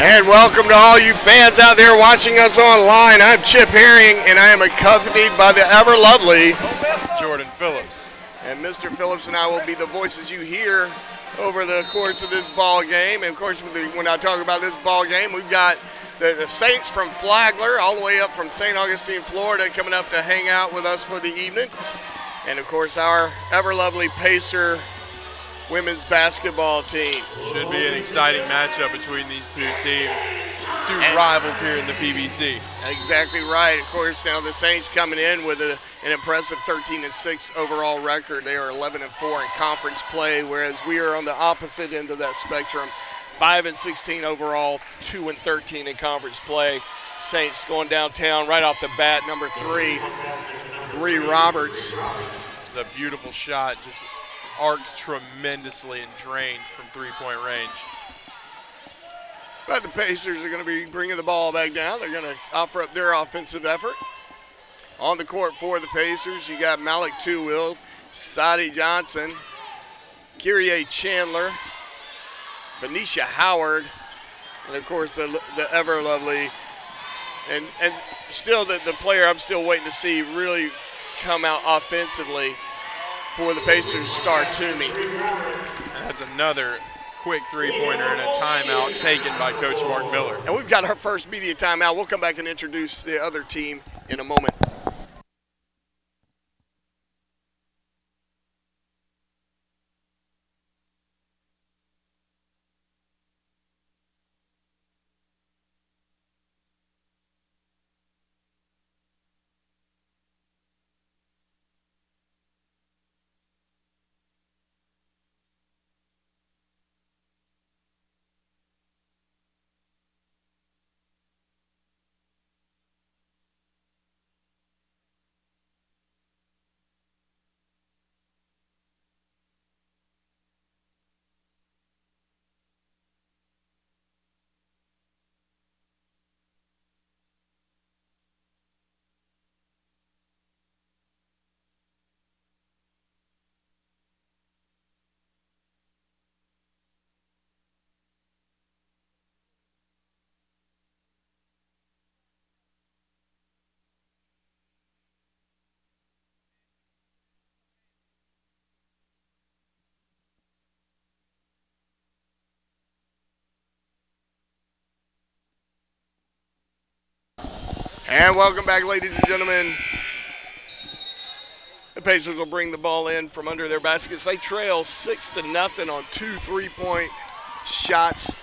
And welcome to all you fans out there watching us online. I'm Chip Herring, and I am accompanied by the ever-lovely Jordan Phillips. And Mr. Phillips and I will be the voices you hear over the course of this ball game. And, of course, when I talk about this ball game, we've got the Saints from Flagler all the way up from St. Augustine, Florida, coming up to hang out with us for the evening. And, of course, our ever-lovely Pacer women's basketball team. Should be an exciting matchup between these two teams, two rivals here in the PBC. Exactly right. Of course, now the Saints coming in with an impressive 13-6 overall record. They are 11-4 in conference play, whereas we are on the opposite end of that spectrum. 5-16 overall, 2-13 in conference play. Saints going downtown right off the bat, number 3, Bree Roberts. The beautiful shot, just arcs tremendously and drained from three-point range. But the Pacers are going to be bringing the ball back down. They're going to offer up their offensive effort. On the court for the Pacers, you got Malik Two-Will, Sadie Johnson, Kyrie Chandler, Venetia Howard, and, of course, the ever-lovely, and still the player I'm still waiting to see really come out offensively for the Pacers, Star Toomey. That's another quick three-pointer and a timeout taken by Coach Mark Miller. And we've got our first media timeout. We'll come back and introduce the other team in a moment. And welcome back, ladies and gentlemen. The Pacers will bring the ball in from under their baskets. They trail 6-0 on 2 3-point shots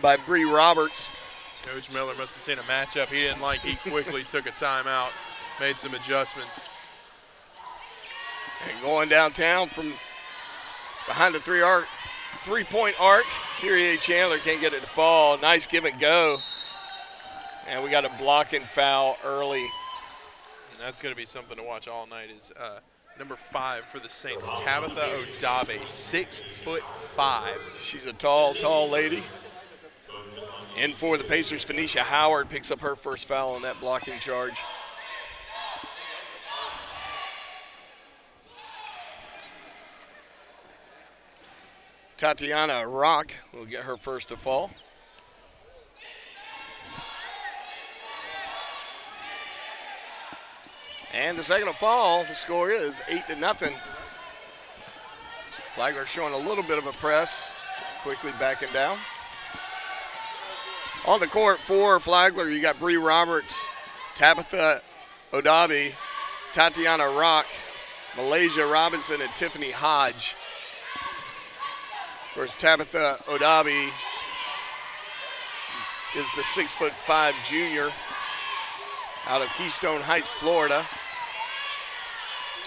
by Bree Roberts. Coach Miller must have seen a matchup he didn't like. He quickly took a timeout, made some adjustments. And going downtown from behind the three-point arc, Kyrie Chandler can't get it to fall. Nice give and go. And we got a blocking foul early. And that's going to be something to watch all night is number 5 for the Saints, Tabitha Odabe, 6'5". She's a tall lady. And for the Pacers, Venetia Howard picks up her first foul on that blocking charge. Tatiana Rock will get her first to fall. And the second to fall, the score is 8-0. Flagler showing a little bit of a press, quickly backing down. On the court for Flagler, you got Bree Roberts, Tabitha Odabe, Tatiana Rock, Malaysia Robinson, and Tiffany Hodge. Of course, Tabitha Odabe is the 6'5" junior out of Keystone Heights, Florida.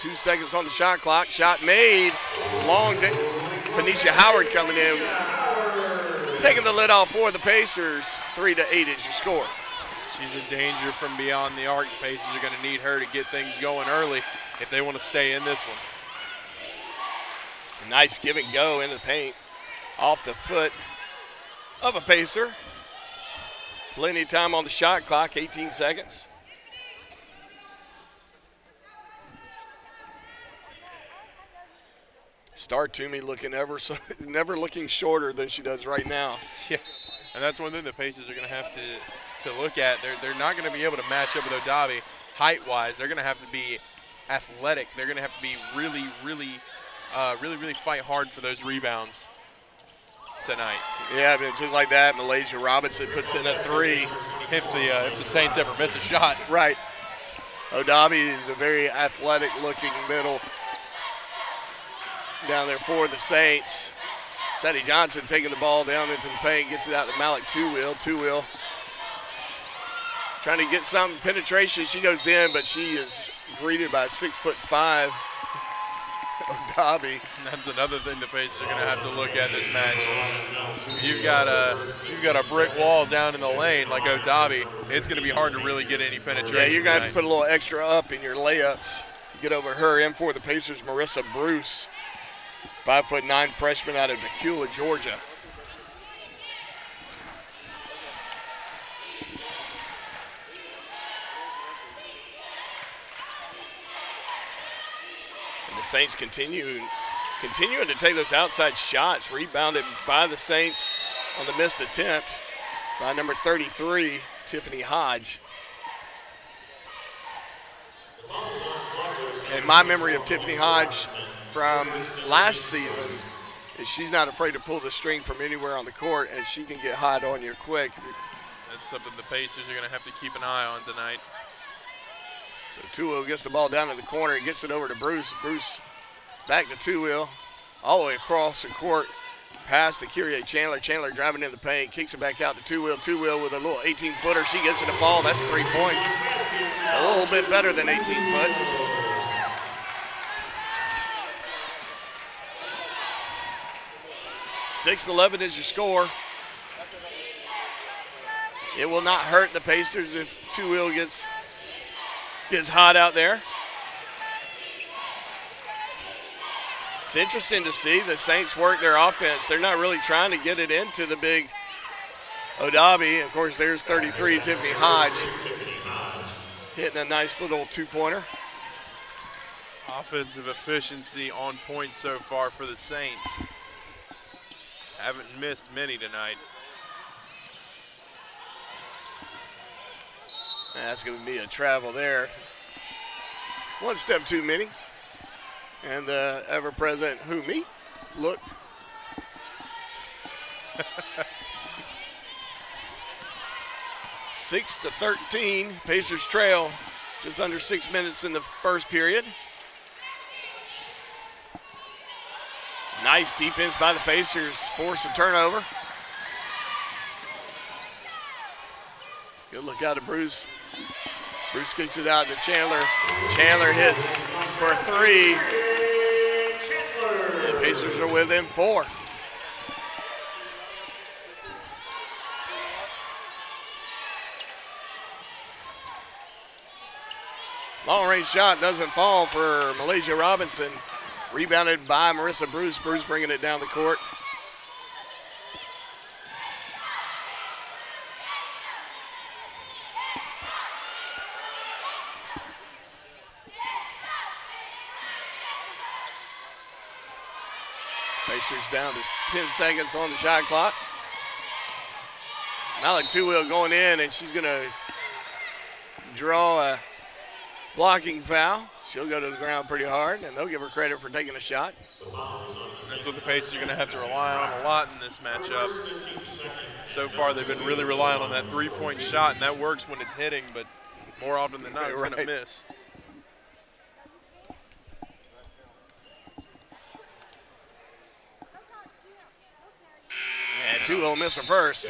2 seconds on the shot clock. Shot made. Long. Venetia Howard coming in. Taking the lid off for the Pacers. 3-8 is your score. She's a danger from beyond the arc. The Pacers are going to need her to get things going early if they want to stay in this one. Nice give and go into the paint. Off the foot of a Pacer. Plenty of time on the shot clock, 18 seconds. Star Toomey looking never looking shorter than she does right now. Yeah, And that's one thing the Pacers are going to have to look at. They're not going to be able to match up with Odabe height-wise. They're going to have to be athletic. They're going to have to be really fight hard for those rebounds tonight. Yeah, but just like that, Malaysia Robinson puts in a 3. If the Saints ever miss a shot. Right. Odabe is a very athletic-looking middle down there for the Saints. Sadie Johnson taking the ball down into the paint, gets it out to Malik Two-Wheel. Two-Wheel trying to get some penetration. She goes in, but she is greeted by 6'5" Odabe. That's another thing the Pacers are going to have to look at this match. You've got a brick wall down in the lane like Odabe. It's going to be hard to really get any penetration. Yeah, you're going to have to put a little extra up in your layups to get over her. In for the Pacers, Marissa Bruce, 5'9" freshman out of Decula, Georgia. And the Saints continuing to take those outside shots, rebounded by the Saints on the missed attempt by number 33, Tiffany Hodge. And my memory of Tiffany Hodge from last season is she's not afraid to pull the string from anywhere on the court, and she can get hot on you quick. That's something the Pacers are going to have to keep an eye on tonight. So Two-Wheel gets the ball down in the corner and gets it over to Bruce. Bruce back to Two-Wheel, all the way across the court, pass to Kyrie Chandler. Chandler driving in the paint, kicks it back out to Two-Wheel. Two-Wheel with a little 18-footer. She gets it to fall. That's 3 points. A little bit better than 18-foot. (6-11) is your score. It will not hurt the Pacers if Two-Wheel gets hot out there. It's interesting to see the Saints work their offense. They're not really trying to get it into the big Odabe. Of course, there's 33, Tiffany Hodge, hitting a nice little two-pointer. Offensive efficiency on point so far for the Saints. Haven't missed many tonight. That's going to be a travel there. One step too many. And the ever-present who, me? Look. (6 to 13). Pacers trail just under 6 minutes in the first period. Nice defense by the Pacers, force a turnover. Good look out of Bruce. Bruce kicks it out to Chandler. Chandler hits for a 3. The Pacers are within 4. Long range shot doesn't fall for Malaysia Robinson. Rebounded by Marissa Bruce. Bruce bringing it down the court. Pacers down to 10 seconds on the shot clock. Malik Two-Wheel going in, and she's going to draw a blocking foul. She'll go to the ground pretty hard, and they'll give her credit for taking a shot. That's what the Pacers are going to have to rely on a lot in this matchup. So far, they've been really relying on that three-point shot, and that works when it's hitting, but more often than not, it's going to miss. And Two-Wheel miss her first.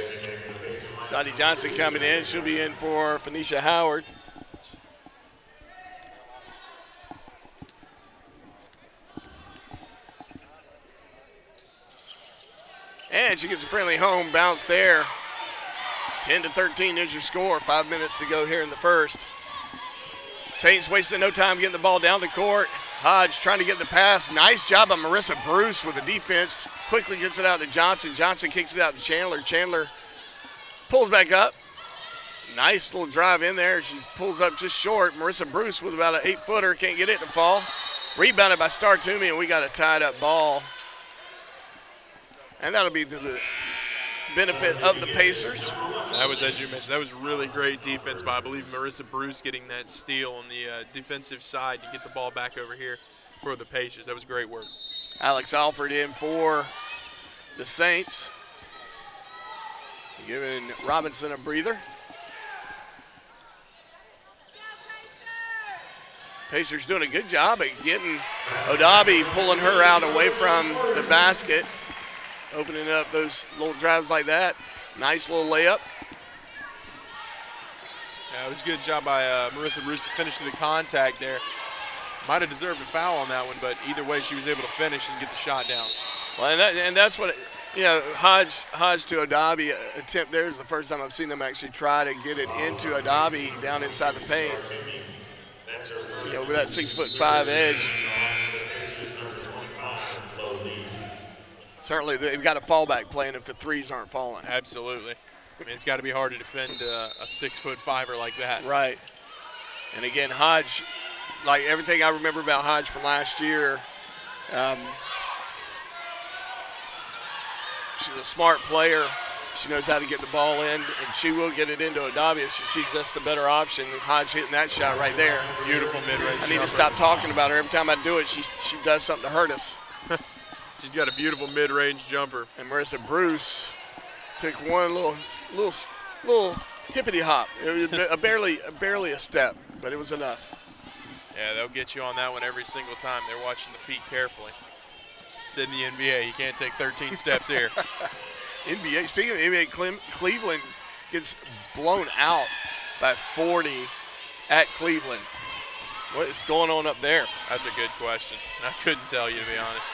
Sadie Johnson coming in. She'll be in for Phoenicia Howard. And she gets a friendly home bounce there. 10 to 13 is your score. 5 minutes to go here in the first. Saints wasting no time getting the ball down the court. Hodge trying to get the pass. Nice job by Marissa Bruce with the defense. Quickly gets it out to Johnson. Johnson kicks it out to Chandler. Chandler pulls back up. Nice little drive in there. She pulls up just short. Marissa Bruce with about an 8-footer. Can't get it to fall. Rebounded by Star Toomey, and we got a tied up ball. And that'll be to the benefit of the Pacers. That was, as you mentioned, that was really great defense by, I believe, Marissa Bruce getting that steal on the defensive side to get the ball back over here for the Pacers. That was great work. Alex Alford in for the Saints, giving Robinson a breather. Pacers doing a good job at getting Odabi, pulling her out away from the basket, opening up those little drives like that. Nice little layup. Yeah, it was a good job by Marissa Bruce to finish the contact there. Might have deserved a foul on that one, but either way, she was able to finish and get the shot down. Well, and that's what, you know, Hodge to Odabi attempt there is the first time I've seen them actually try to get it into Odabi down inside the paint. You know, with that 6'5" edge. Certainly, they've got a fallback plan if the threes aren't falling. Absolutely. I mean, it's got to be hard to defend a 6'5" like that. Right. And again, Hodge, like everything I remember about Hodge from last year, she's a smart player. She knows how to get the ball in, and she will get it into Odabi if she sees that's the better option. And Hodge hitting that shot right there. Beautiful mid-range. I need to stop talking about her. Every time I do it, she does something to hurt us. She's got a beautiful mid-range jumper. And Marissa Bruce took one little hippity hop. It was barely a step, but it was enough. Yeah, they'll get you on that one every single time. They're watching the feet carefully. Said in the NBA, you can't take 13 steps here. NBA, speaking of NBA, Cleveland gets blown out by 40 at Cleveland. What is going on up there? That's a good question. I couldn't tell you, to be honest.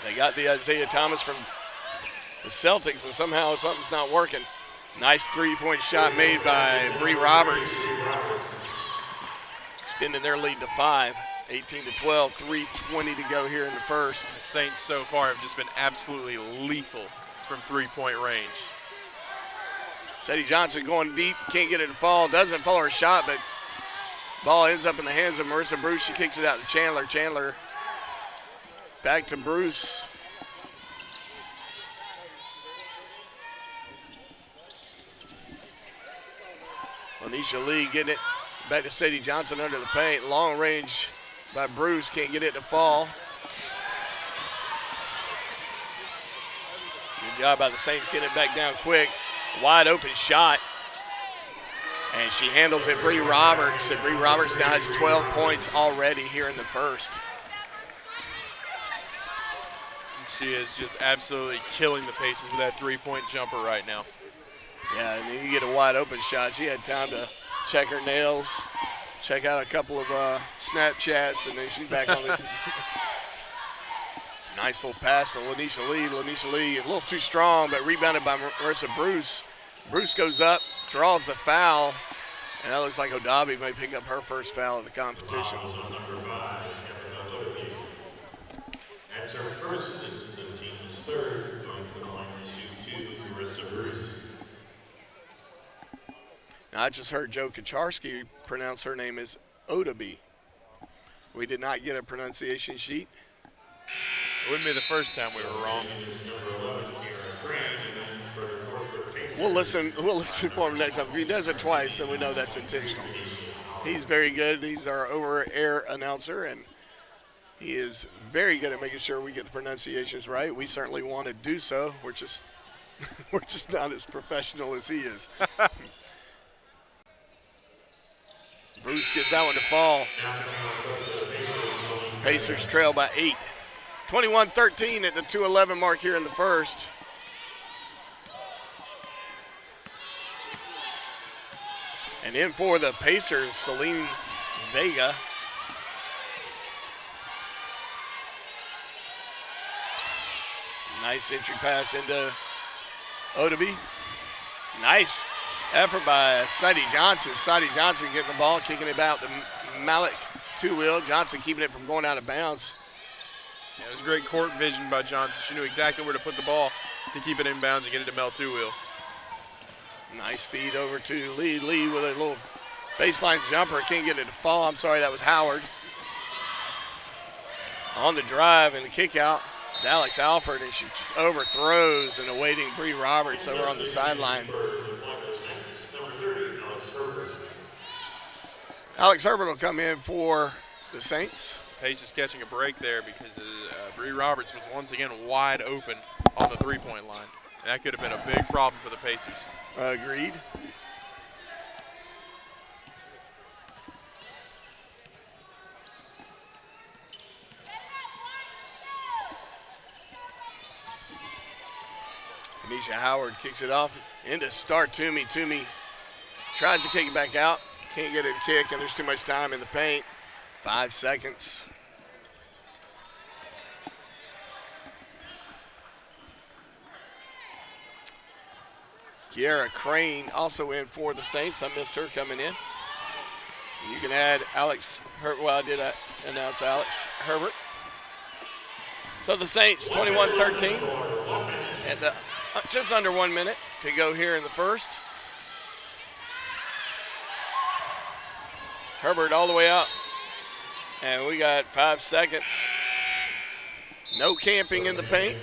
They got the Isaiah Thomas from the Celtics, and somehow something's not working. Nice three-point shot made by Bree Roberts, extending their lead to 5. 18-12, 3:20 to go here in the first. The Saints so far have just been absolutely lethal from three-point range. Sadie Johnson going deep, can't get it to fall, doesn't fall her shot, but ball ends up in the hands of Marissa Bruce. She kicks it out to Chandler. Chandler back to Bruce. Lanisha Lee getting it back to Sadie Johnson under the paint. Long range by Bruce, can't get it to fall. Good job by the Saints getting it back down quick. Wide open shot. And she handles it, Bree Roberts. And Bree Roberts now has 12 points already here in the first. She is just absolutely killing the Pacers with that three-point jumper right now. Yeah, and then you get a wide open shot. She had time to check her nails, check out a couple of Snapchats, and then she's back on it. Nice little pass to Lanisha Lee. Lanisha Lee a little too strong, but rebounded by Marissa Bruce. Bruce goes up, draws the foul, and that looks like Odabi may pick up her first foul of the competition. That's her first, it's the team's third, going to the line to shoot 2, Marissa Bruce. Now, I just heard Joe Kacharski pronounce her name as Odabi. We did not get a pronunciation sheet. It wouldn't be the first time we were wrong. We'll listen for him next time. If he does it twice, then we know that's intentional. He's very good. He's our over-air announcer, and he is very good at making sure we get the pronunciations right. We certainly want to do so. We're just not as professional as he is. Bruce gets that one to fall. Pacers trail by 8. 21-13 at the 2:11 mark here in the first. And in for the Pacers, Celine Vega. Nice entry pass into Odabi. Nice effort by Sadie Johnson. Sadie Johnson getting the ball, kicking it out to Malik Two-Wheel. Johnson keeping it from going out of bounds. Yeah, it was great court vision by Johnson. She knew exactly where to put the ball to keep it in bounds and get it to Mel Two-Wheel. Nice feed over to Lee. Lee with a little baseline jumper. Can't get it to fall. I'm sorry, that was Howard. On the drive and the kick out. It's Alex Alford, and she just overthrows and awaiting Bree Roberts over on the sideline. Alex Herbert will come in for the Saints. Pace is catching a break there because Bree Roberts was once again wide open on the three-point line. And that could have been a big problem for the Pacers. Agreed. Anisha Howard kicks it off into Star Toomey. Toomey tries to kick it back out. Can't get it to kick, and there's too much time in the paint. 5 seconds. Kiara Crane also in for the Saints. I missed her coming in. You can add Alex Herbert. Well, I did announce Alex Herbert. So the Saints 21-13. And just under 1 minute to go here in the first. Herbert all the way up. And we got 5 seconds. No camping in the paint.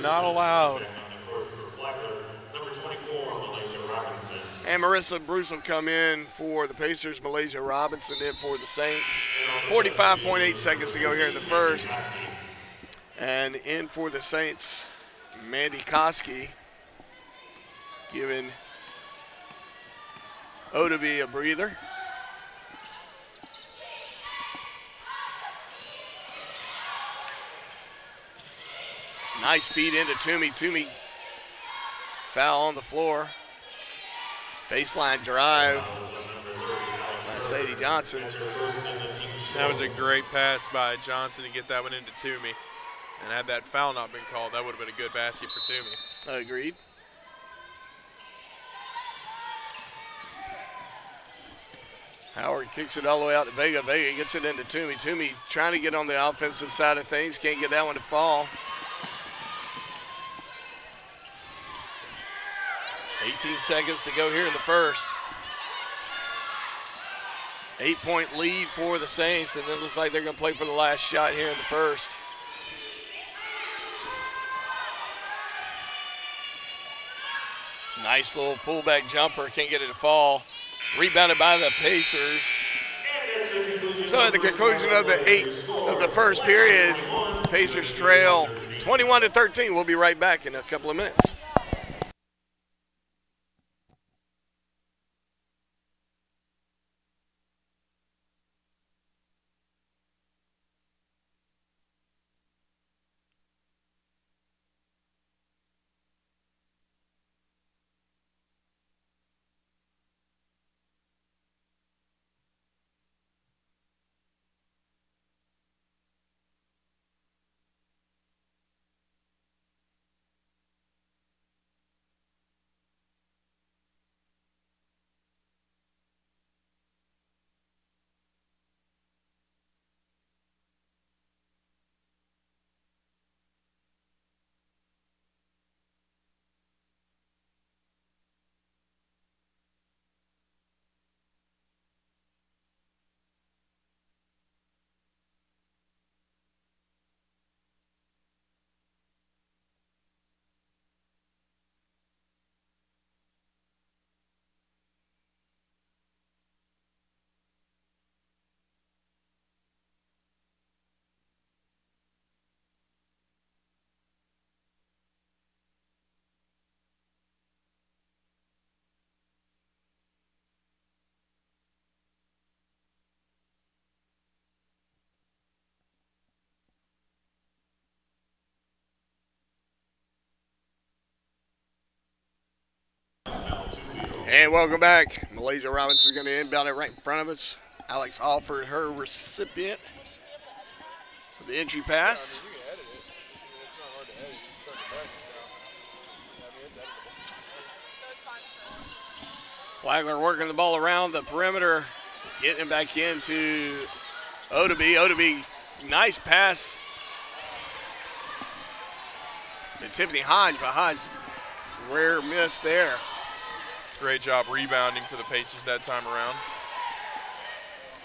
Not allowed. And Marissa Bruce will come in for the Pacers. Malaysia Robinson in for the Saints. 45.8 seconds to go here in the first. And in for the Saints, Mandy Koski giving Odeby a breather. Nice feed into Toomey. Toomey foul on the floor. Baseline drive by Sadie Johnson. That was a great pass by Johnson to get that one into Toomey. And had that foul not been called, that would have been a good basket for Toomey. Agreed. Howard kicks it all the way out to Vega. Vega gets it into Toomey. Toomey trying to get on the offensive side of things. Can't get that one to fall. 18 seconds to go here in the first. 8-point lead for the Saints, and it looks like they're going to play for the last shot here in the first. Nice little pullback jumper. Can't get it to fall. Rebounded by the Pacers. So at the conclusion of the first period, Pacers trail 21-13. We'll be right back in a couple of minutes. And welcome back. Malaysia Robinson is going to inbound it right in front of us. Alex Alford, her recipient of the entry pass. Flagler working the ball around the perimeter, getting back into Odeby. Odeby, nice pass to Tiffany Hodge, but Hodge, rare miss there. Great job rebounding for the Pacers that time around.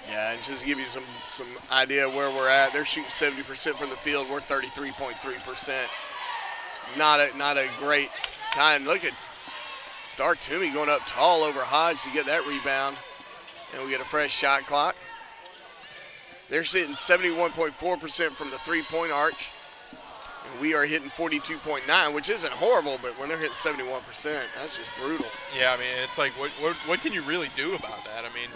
Yeah, and just to give you some idea of where we're at, they're shooting 70% from the field. We're 33.3%. Not a great time. Look at Star Toomey going up tall over Hodge to get that rebound, and we get a fresh shot clock. They're sitting 71.4% from the three-point arch, and we are hitting 42.9, which isn't horrible, but when they're hitting 71%, that's just brutal. Yeah, I mean, it's like what can you really do about that? I mean,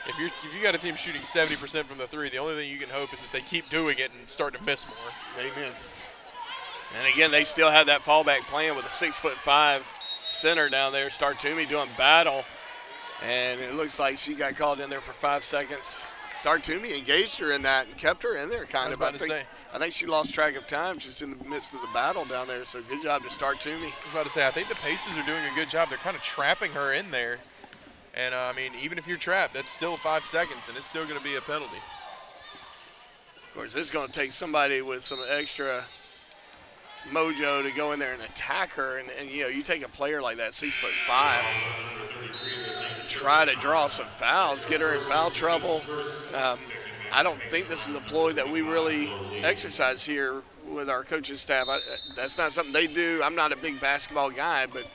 if you got a team shooting 70% from the three, the only thing you can hope is that they keep doing it and start to miss more. Amen. And again, they still have that fallback plan with a 6'5" center down there. Star Toomey doing battle, and it looks like she got called in there for 5 seconds. Star Toomey engaged her in that and kept her in there kind of. I think she lost track of time just in the midst of the battle down there, so good job to Star Toomey. I was about to say, I think the Pacers are doing a good job. They're kind of trapping her in there. And, I mean, even if you're trapped, that's still 5 seconds, and it's still going to be a penalty. Of course, it's going to take somebody with some extra mojo to go in there and attack her. And you know, you take a player like that, 6'5", try to draw some fouls, get her in foul trouble. I don't think this is a ploy that we really exercise here with our coaching staff. That's not something they do. I'm not a big basketball guy, but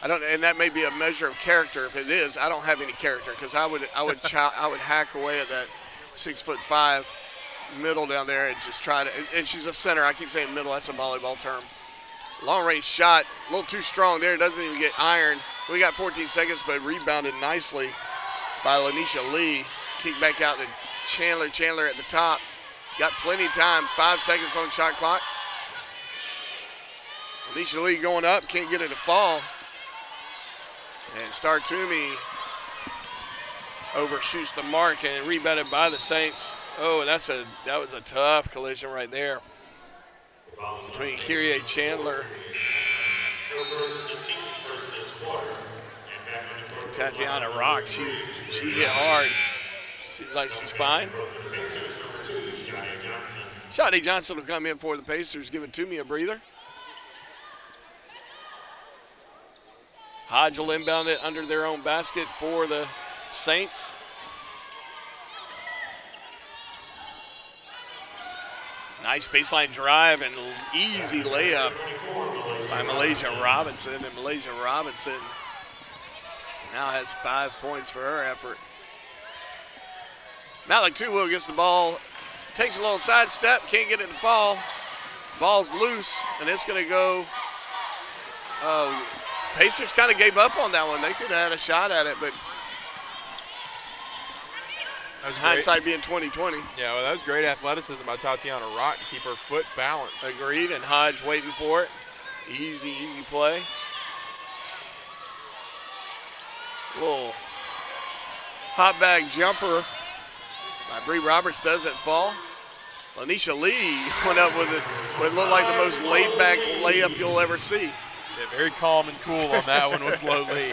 I don't, and that may be a measure of character. If it is, I don't have any character because I would hack away at that 6'5" middle down there and just try to. And she's a center. I keep saying middle. That's a volleyball term. Long range shot, a little too strong there. Doesn't even get iron. We got 14 seconds, but rebounded nicely by Lanisha Lee. Kick back out to Chandler. Chandler at the top. Got plenty of time. 5 seconds on the shot clock. Lanisha Lee going up. Can't get it to fall. And Star Toomey overshoots the mark and rebounded by the Saints. Oh, that was a tough collision right there between Kyrie Chandler and Tatiana Rock. She hit hard. Seems like she's fine. Shadi Johnson will come in for the Pacers, giving Toomey a breather. Hodge will inbound it under their own basket for the Saints. Nice baseline drive and easy layup by Malaysia Robinson. And Malaysia Robinson now has 5 points for her effort. Malik Two-Will gets the ball, takes a little sidestep, can't get it to fall. Ball's loose, and it's going to go. Pacers kind of gave up on that one. They could have had a shot at it, but hindsight being 20/20. Yeah, well, that was great athleticism by Tatiana Rock to keep her foot balanced. Agreed, and Hodge waiting for it. Easy play. Little hot bag jumper by Bree Roberts doesn't fall. Lanisha Lee went up with it. What looked like the most laid-back layup you'll ever see. Yeah, very calm and cool on that one with Low Lee.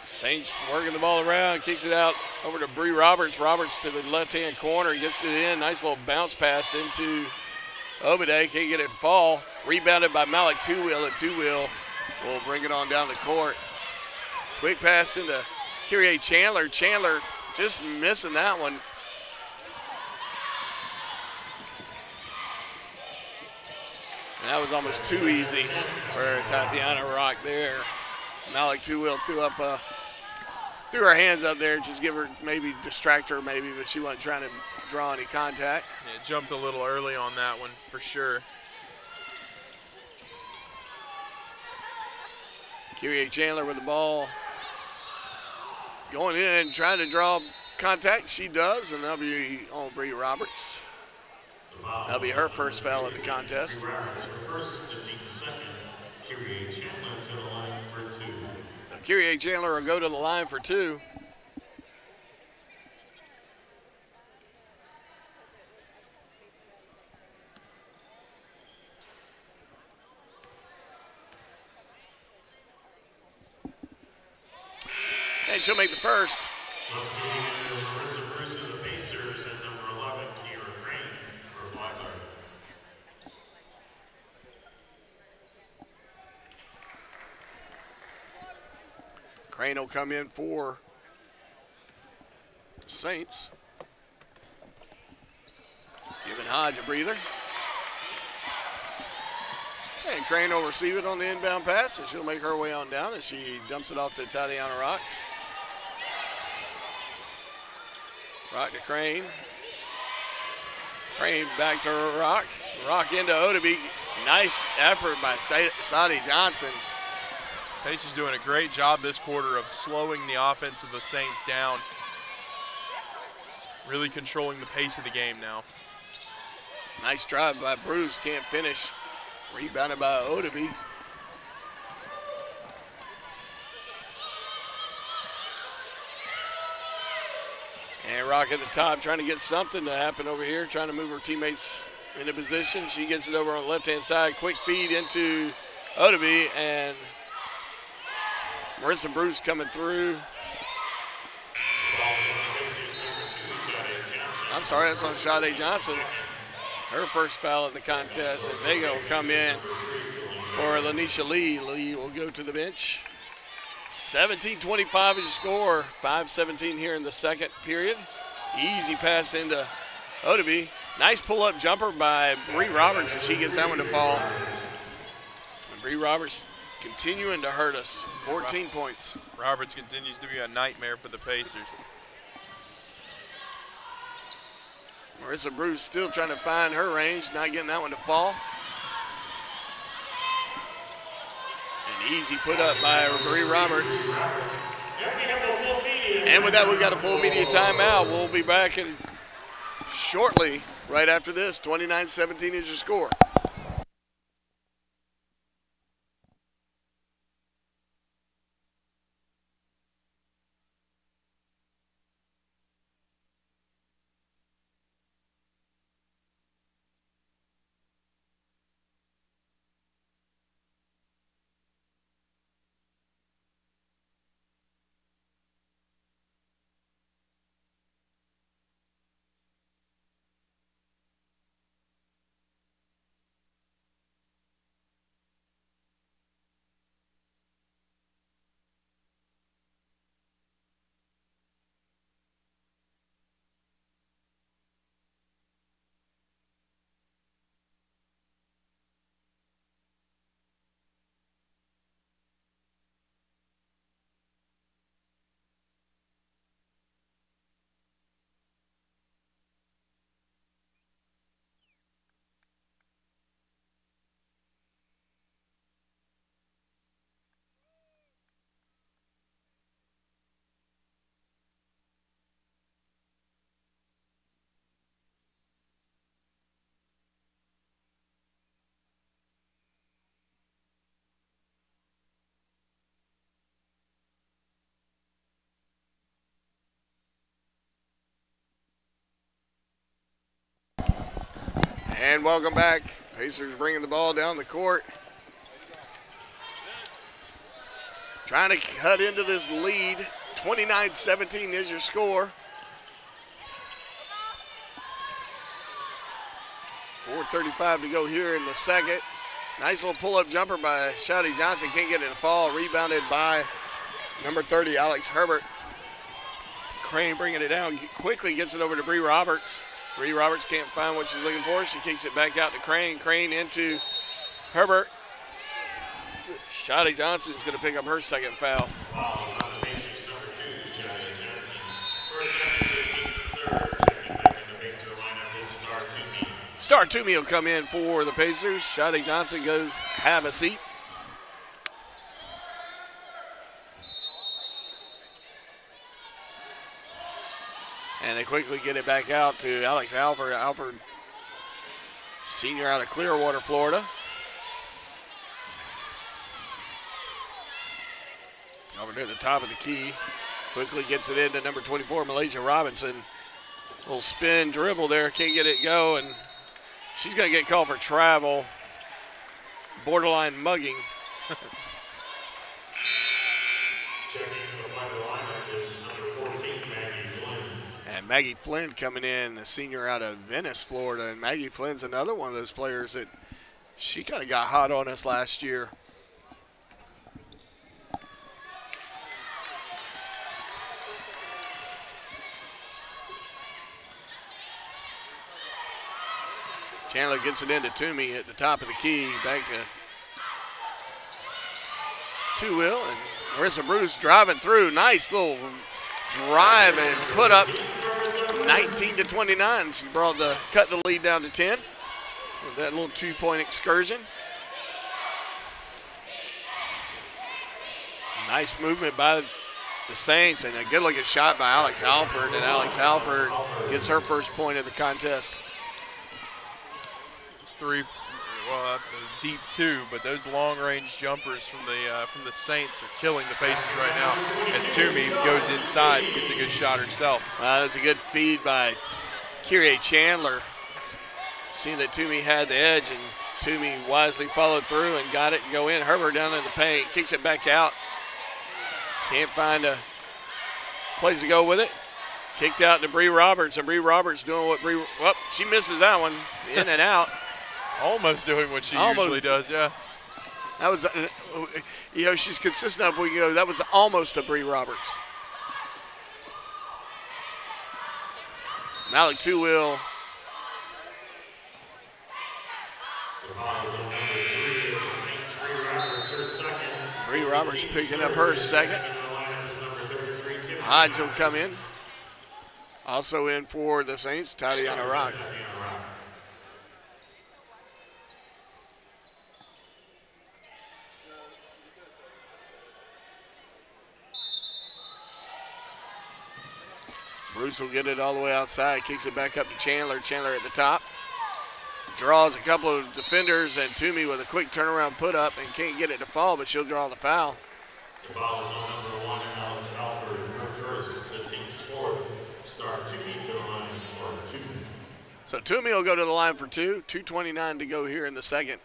Saints working the ball around, kicks it out over to Bree Roberts. Roberts to the left-hand corner, gets it in. Nice little bounce pass into Obade. Can't get it to fall. Rebounded by Malik Two-Will, and Two-Will will bring it on down the court. Quick pass into Kyrie Chandler. Chandler just missing that one. And that was almost too easy for Tatiana Rock there. Malik Two-Will threw her hands up there, just give her, maybe distract her maybe, but she wasn't trying to draw any contact. Yeah, jumped a little early on that one for sure. Kyrie Chandler with the ball. Going in and trying to draw contact. She does, and that'll be on Bree Roberts. That'll be her first foul of the contest. Kyrie Chandler will go to the line for two. And she'll make the first. Crane will come in for the Saints. Giving Hodge a breather. And Crane will receive it on the inbound pass, and she'll make her way on down as she dumps it off to Tatiana Rock. Rock to Crane. Crane back to Rock. Rock into Odeby. Nice effort by Sadie Johnson. Pace is doing a great job this quarter of slowing the offense of the Saints down. Really controlling the pace of the game now. Nice drive by Bruce, can't finish. Rebounded by Odeby. And Rock at the top trying to get something to happen over here, trying to move her teammates into position. She gets it over on the left-hand side. Quick feed into Odeby, and Marissa Bruce coming through. I'm sorry, that's on Sade Johnson. Her first foul of the contest, and Vega will come in for Lanisha Lee. Lee will go to the bench. 17-25 is your score. 5:17 here in the second period. Easy pass into Odeby. Nice pull-up jumper by Bree Roberts, and she gets that one to fall. And Bree Roberts continuing to hurt us. 14 points. Roberts continues to be a nightmare for the Pacers. Marissa Bruce still trying to find her range, not getting that one to fall. An easy put up by Bree Roberts. And with that, we've got a full media timeout. We'll be back in shortly, right after this. 29-17 is your score. And welcome back. Pacers bringing the ball down the court. Trying to cut into this lead. 29-17 is your score. 4:35 to go here in the second. Nice little pull-up jumper by Shadi Johnson. Can't get it to fall. Rebounded by number 30, Alex Herbert. Crane bringing it down. Quickly gets it over to Bree Roberts. Bree Roberts can't find what she's looking for. She kicks it back out to Crane. Crane into Herbert. Shadi Johnson is going to pick up her second foul. Fouls on the Pacers, number 2, Shadi Johnson. First second for the team's third. Checking back in the Pacer lineup is Star Toomey. Star Toomey will come in for the Pacers. Shadi Johnson goes have a seat. And they quickly get it back out to Alex Alford. Alford, senior out of Clearwater, Florida. Over near the top of the key. Quickly gets it into number 24, Malaysia Robinson. Little spin dribble there, can't get it go, and she's going to get called for travel. Borderline mugging. Checking the Flagler lineup is number 14, Maggie Flynn. And Maggie Flynn coming in, a senior out of Venice, Florida. And Maggie Flynn's another one of those players that she kind of got hot on us last year. Chandler gets it into Toomey at the top of the key. Back to Two-Wheel. And Marissa Bruce driving through. Nice little drive and put up 19-29. She cut the lead down to 10 with that little 2-point excursion. Nice movement by the Saints and a good looking shot by Alex Halford, and Alex Halford gets her first point of the contest. It's three, well, deep two, but those long range jumpers from the Saints are killing the Pacers right now as Toomey goes inside and gets a good shot herself. That was a good feed by Kyrie Chandler. Seeing that Toomey had the edge, and Toomey wisely followed through and got it and go in. Herbert down in the paint, kicks it back out. Can't find a place to go with it. Kicked out to Bree Roberts, and Bree Roberts doing what she misses that one, in and out. Almost doing what she usually does, yeah. That was, she's consistent enough. We can go. That was almost a Bree Roberts. Malik Two-Wheel. Bree Roberts picking up her second. Hodge will come in. Also in for the Saints, Tatiana Rock. Bruce will get it all the way outside, kicks it back up to Chandler. Chandler at the top. Draws a couple of defenders, and Toomey with a quick turnaround put up and can't get it to fall, but she'll draw the foul. The foul is on number 1, Alex Alford, her first, the team's fourth. Start Toomey to the line for 2. So Toomey will go to the line for 2. 2:29 to go here in the second.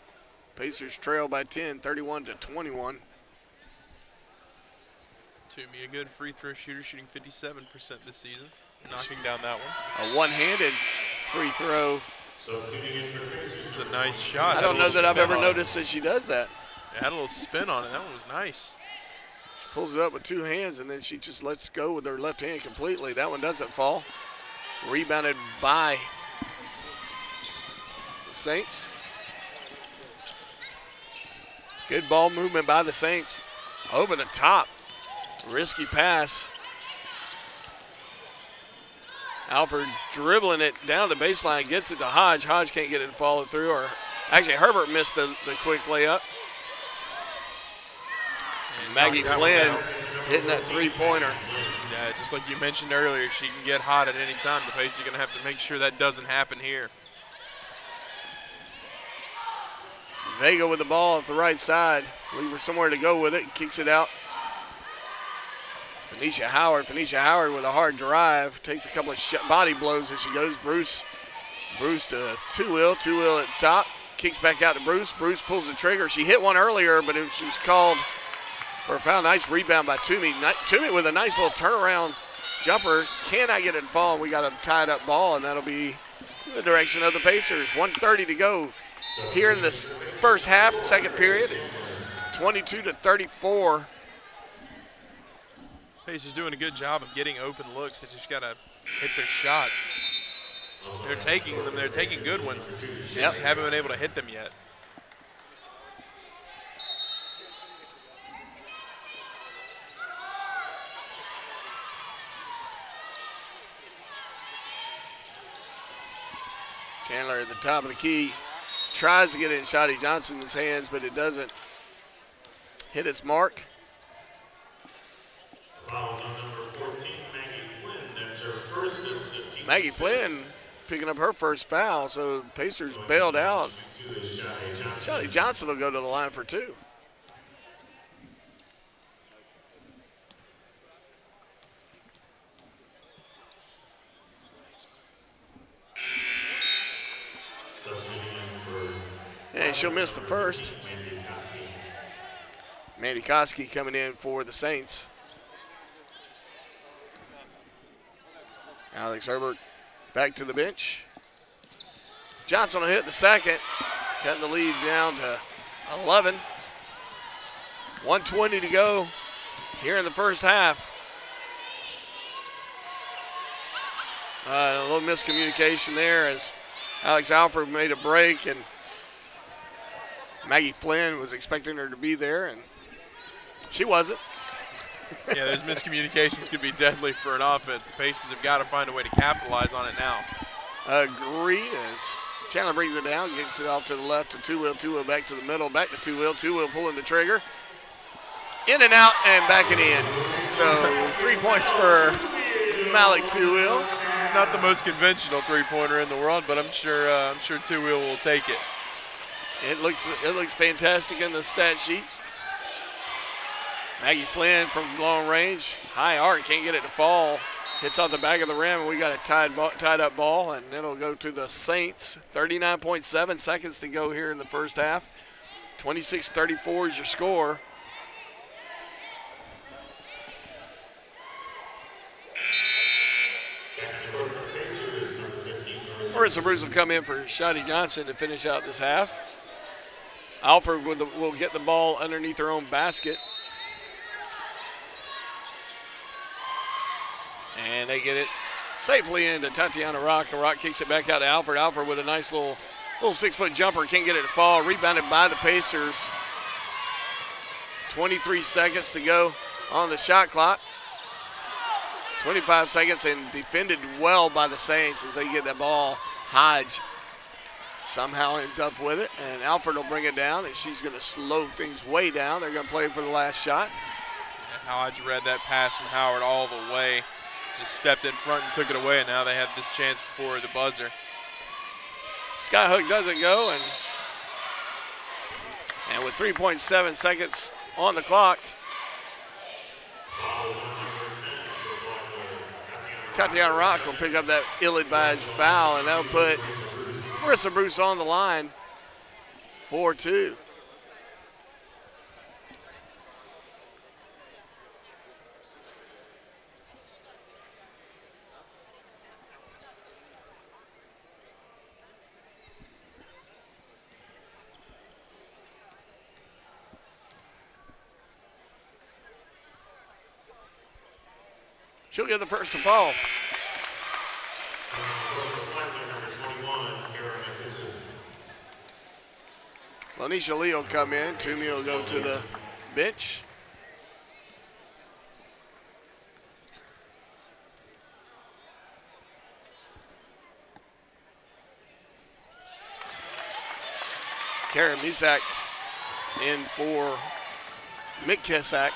Pacers trail by 10, 31-21. Toomey, a good free throw shooter, shooting 57% this season, knocking down that one. A one-handed free throw. So it's a nice shot. I don't know that I've ever noticed that she does that. It had a little spin on it. That one was nice. She pulls it up with 2 hands, and then she just lets go with her left hand completely. That one doesn't fall. Rebounded by the Saints. Good ball movement by the Saints. Over the top. Risky pass. Alford dribbling it down the baseline, gets it to Hodge. Hodge can't get it to follow through, or actually Herbert missed the quick layup. And Maggie Flynn hitting that three-pointer. Yeah, just like you mentioned earlier, she can get hot at any time. The Pacers are going to have to make sure that doesn't happen here. Vega with the ball at the right side. Leave her somewhere to go with it. Kicks it out. Phoenicia Howard with a hard drive. Takes a couple of body blows as she goes. Bruce to Two-Wheel at the top. Kicks back out to Bruce. Bruce pulls the trigger. She hit one earlier, but she was called for a foul. Nice rebound by Toomey. Toomey with a nice little turnaround jumper. Cannot get it to fall. We got a tied up ball, and that'll be the direction of the Pacers. 1:30 to go here in this first half, second period. 22-34. Pacers doing a good job of getting open looks. They just got to hit their shots. They're taking them. They're taking good ones. They just haven't been able to hit them yet. Chandler at the top of the key. Tries to get it in Shotty Johnson's hands, but it doesn't hit its mark. Fouls on number 14, Maggie Flynn. That's her first. Maggie Flynn picking up her first foul, so Pacers bailed out. Shotty Johnson will go to the line for 2. And she'll miss the first. Mandy Koski coming in for the Saints. Alex Herbert back to the bench. Johnson will hit the second, cutting the lead down to 11. 1:20 to go here in the first half. A little miscommunication there as Alex Alford made a break, and Maggie Flynn was expecting her to be there, and she wasn't. Yeah, those miscommunications could be deadly for an offense. The Pacers have got to find a way to capitalize on it now. Agree as Chandler brings it down, gets it off to the left to Two-Wheel back to the middle, back to Two-Wheel pulling the trigger. In and out and back and in. So 3 points for Malik Two-Wheel. Not the most conventional three-pointer in the world, but I'm sure Two-Wheel will take it. It looks fantastic in the stat sheets. Maggie Flynn from long range, high arc, can't get it to fall. Hits on the back of the rim, and we got a tied up ball, and it'll go to the Saints. 39.7 seconds to go here in the first half. 26-34 is your score. Marissa Bruce will come in for Shotty Johnson to finish out this half. Alford will get the ball underneath her own basket. And they get it safely into Tatiana Rock, and Rock kicks it back out to Alford. Alford with a nice little 6-foot jumper, can't get it to fall. Rebounded by the Pacers. 23 seconds to go on the shot clock. 25 seconds, and defended well by the Saints as they get that ball. Hodge somehow ends up with it, and Alford will bring it down, and she's going to slow things way down. They're going to play for the last shot. And Hodge read that pass from Howard all the way. Just stepped in front and took it away, and now they have this chance before the buzzer. Skyhook doesn't go, and with 3.7 seconds on the clock, Tatiana Rock will pick up that ill-advised foul, and that'll put Marissa Bruce on the line. 4-2. She'll get the first to fall. Lanisha Lee will come in. Toomey will go to the bench. Karen Misak in for Mick Kesak.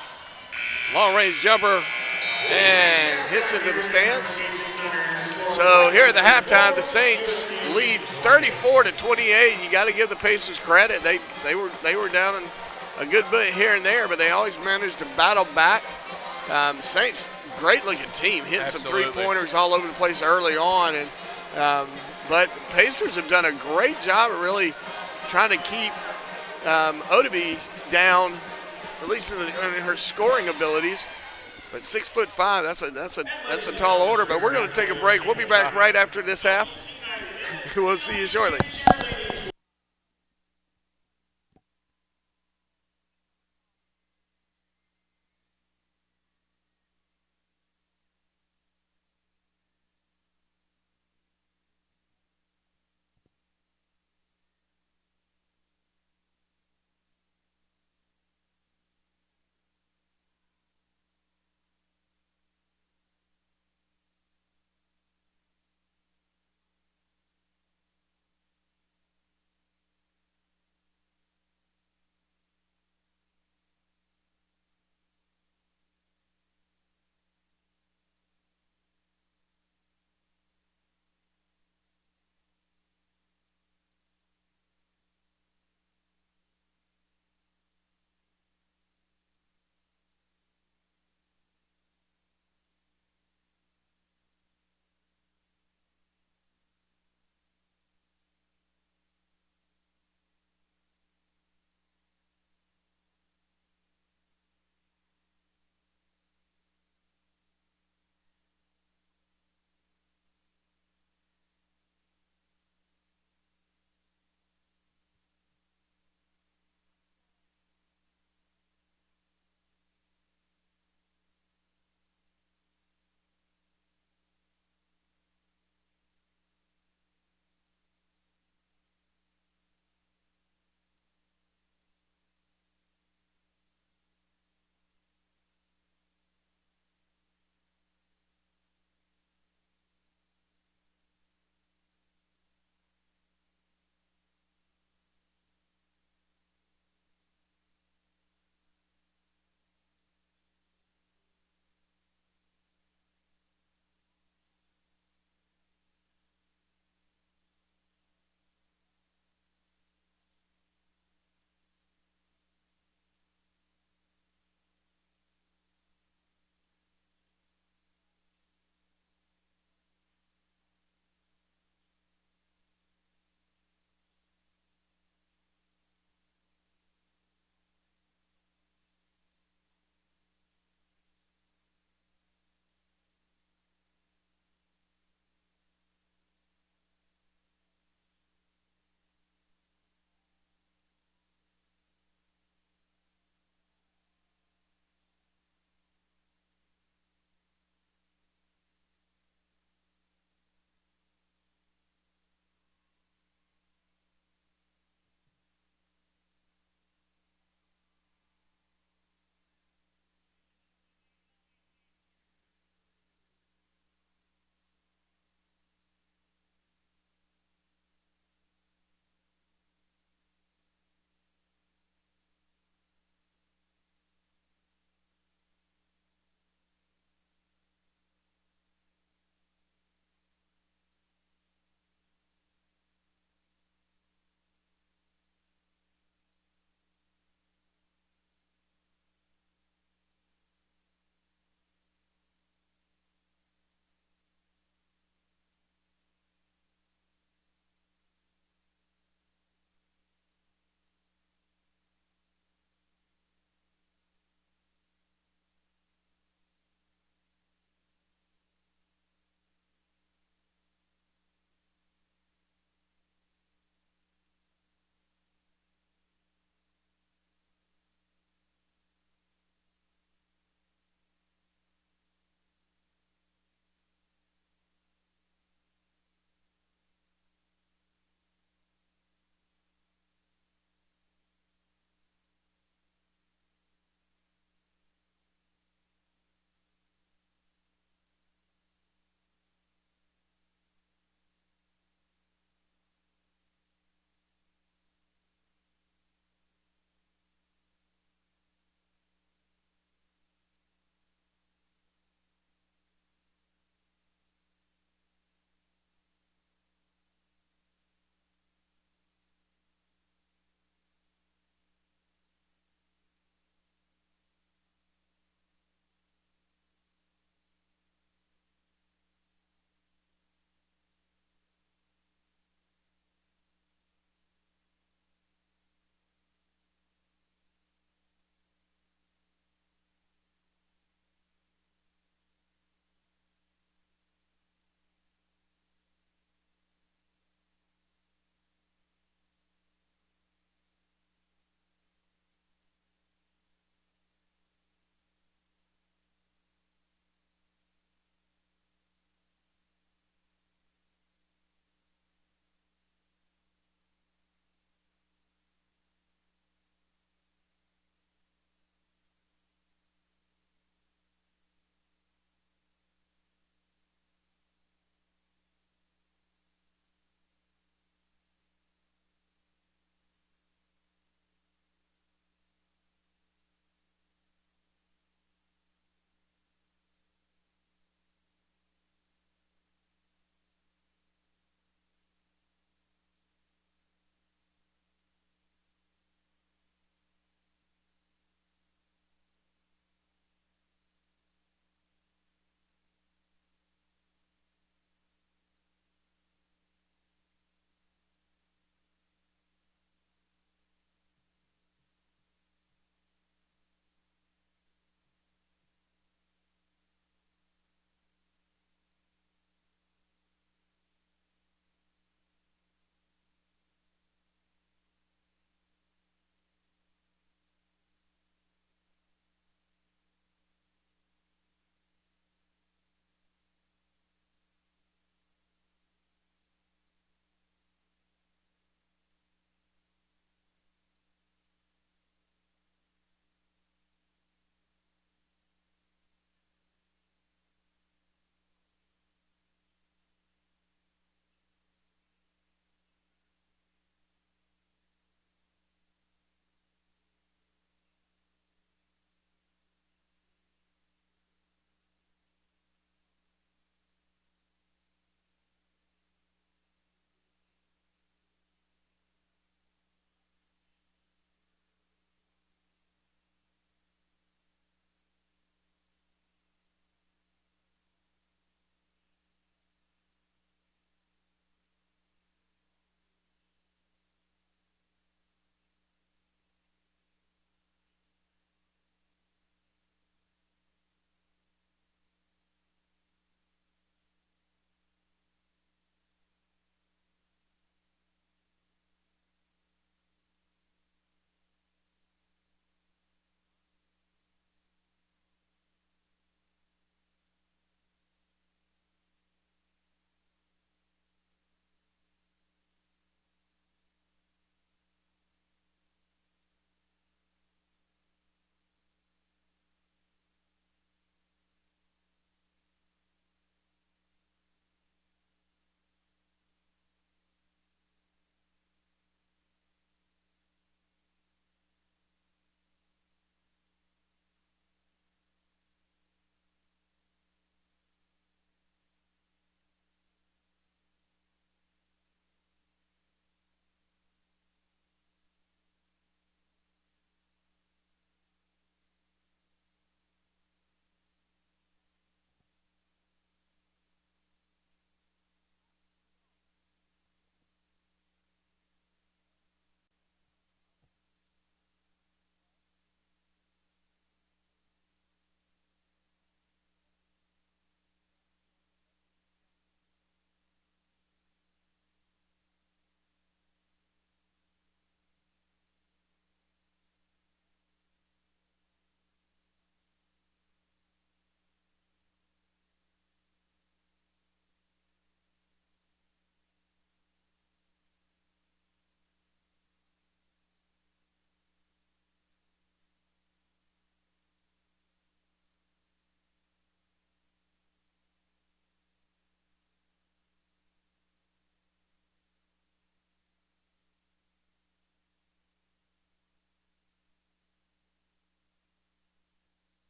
Long range jumper. And hits into the stands. So here at the halftime, the Saints lead 34-28. You got to give the Pacers credit. They were down in a good bit here and there, but they always managed to battle back. The Saints, great looking team, hitting some three-pointers all over the place early on, and but Pacers have done a great job of really trying to keep Odeby down, at least in her scoring abilities. But 6'5", that's a tall order. But we're going to take a break. We'll be back right after this half. We'll see you shortly.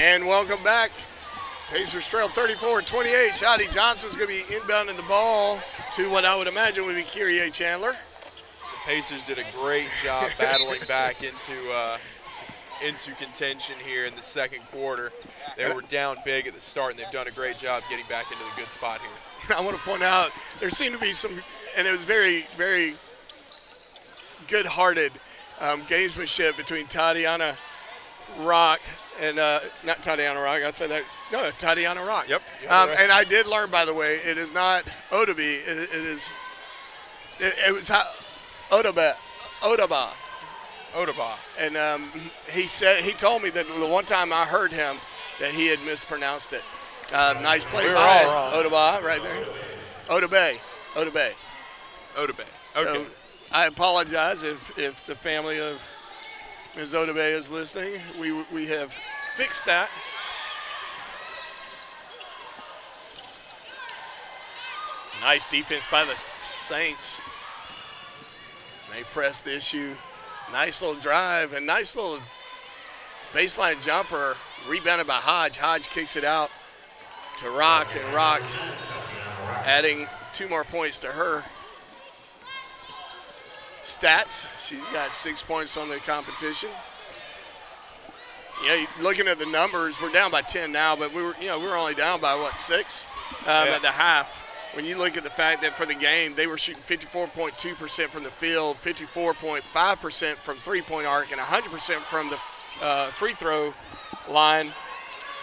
And welcome back. Pacers trail 34-28. Shotty Johnson's going to be inbounding the ball to what I would imagine would be Kyrie Chandler. The Pacers did a great job battling back into contention here in the second quarter. They were down big at the start, and they've done a great job getting back into the good spot here. I want to point out there seemed to be some, and it was very, very good-hearted gamesmanship between Tatiana Rock and not Tatiana Rock. I said that. No, Tatiana Rock. Yep. Right. And I did learn, by the way, it is not Odabe. It was Odaba. And he told me that the one time I heard him that he had mispronounced it. Nice play by Odaba right there. Odabe. Okay. So I apologize if the family of Ms. Odabe is listening. We have fixed that. Nice defense by the Saints. They press the issue. Nice little drive and nice little baseline jumper rebounded by Hodge. Hodge kicks it out to Rock, and Rock adding 2 more points to her stats. She's got 6 points on the competition. Looking at the numbers, we're down by 10 now, but we were only down by 6 at the half. When you look at the fact that for the game, they were shooting 54.2% from the field, 54.5% from three-point arc, and 100% from the free throw line.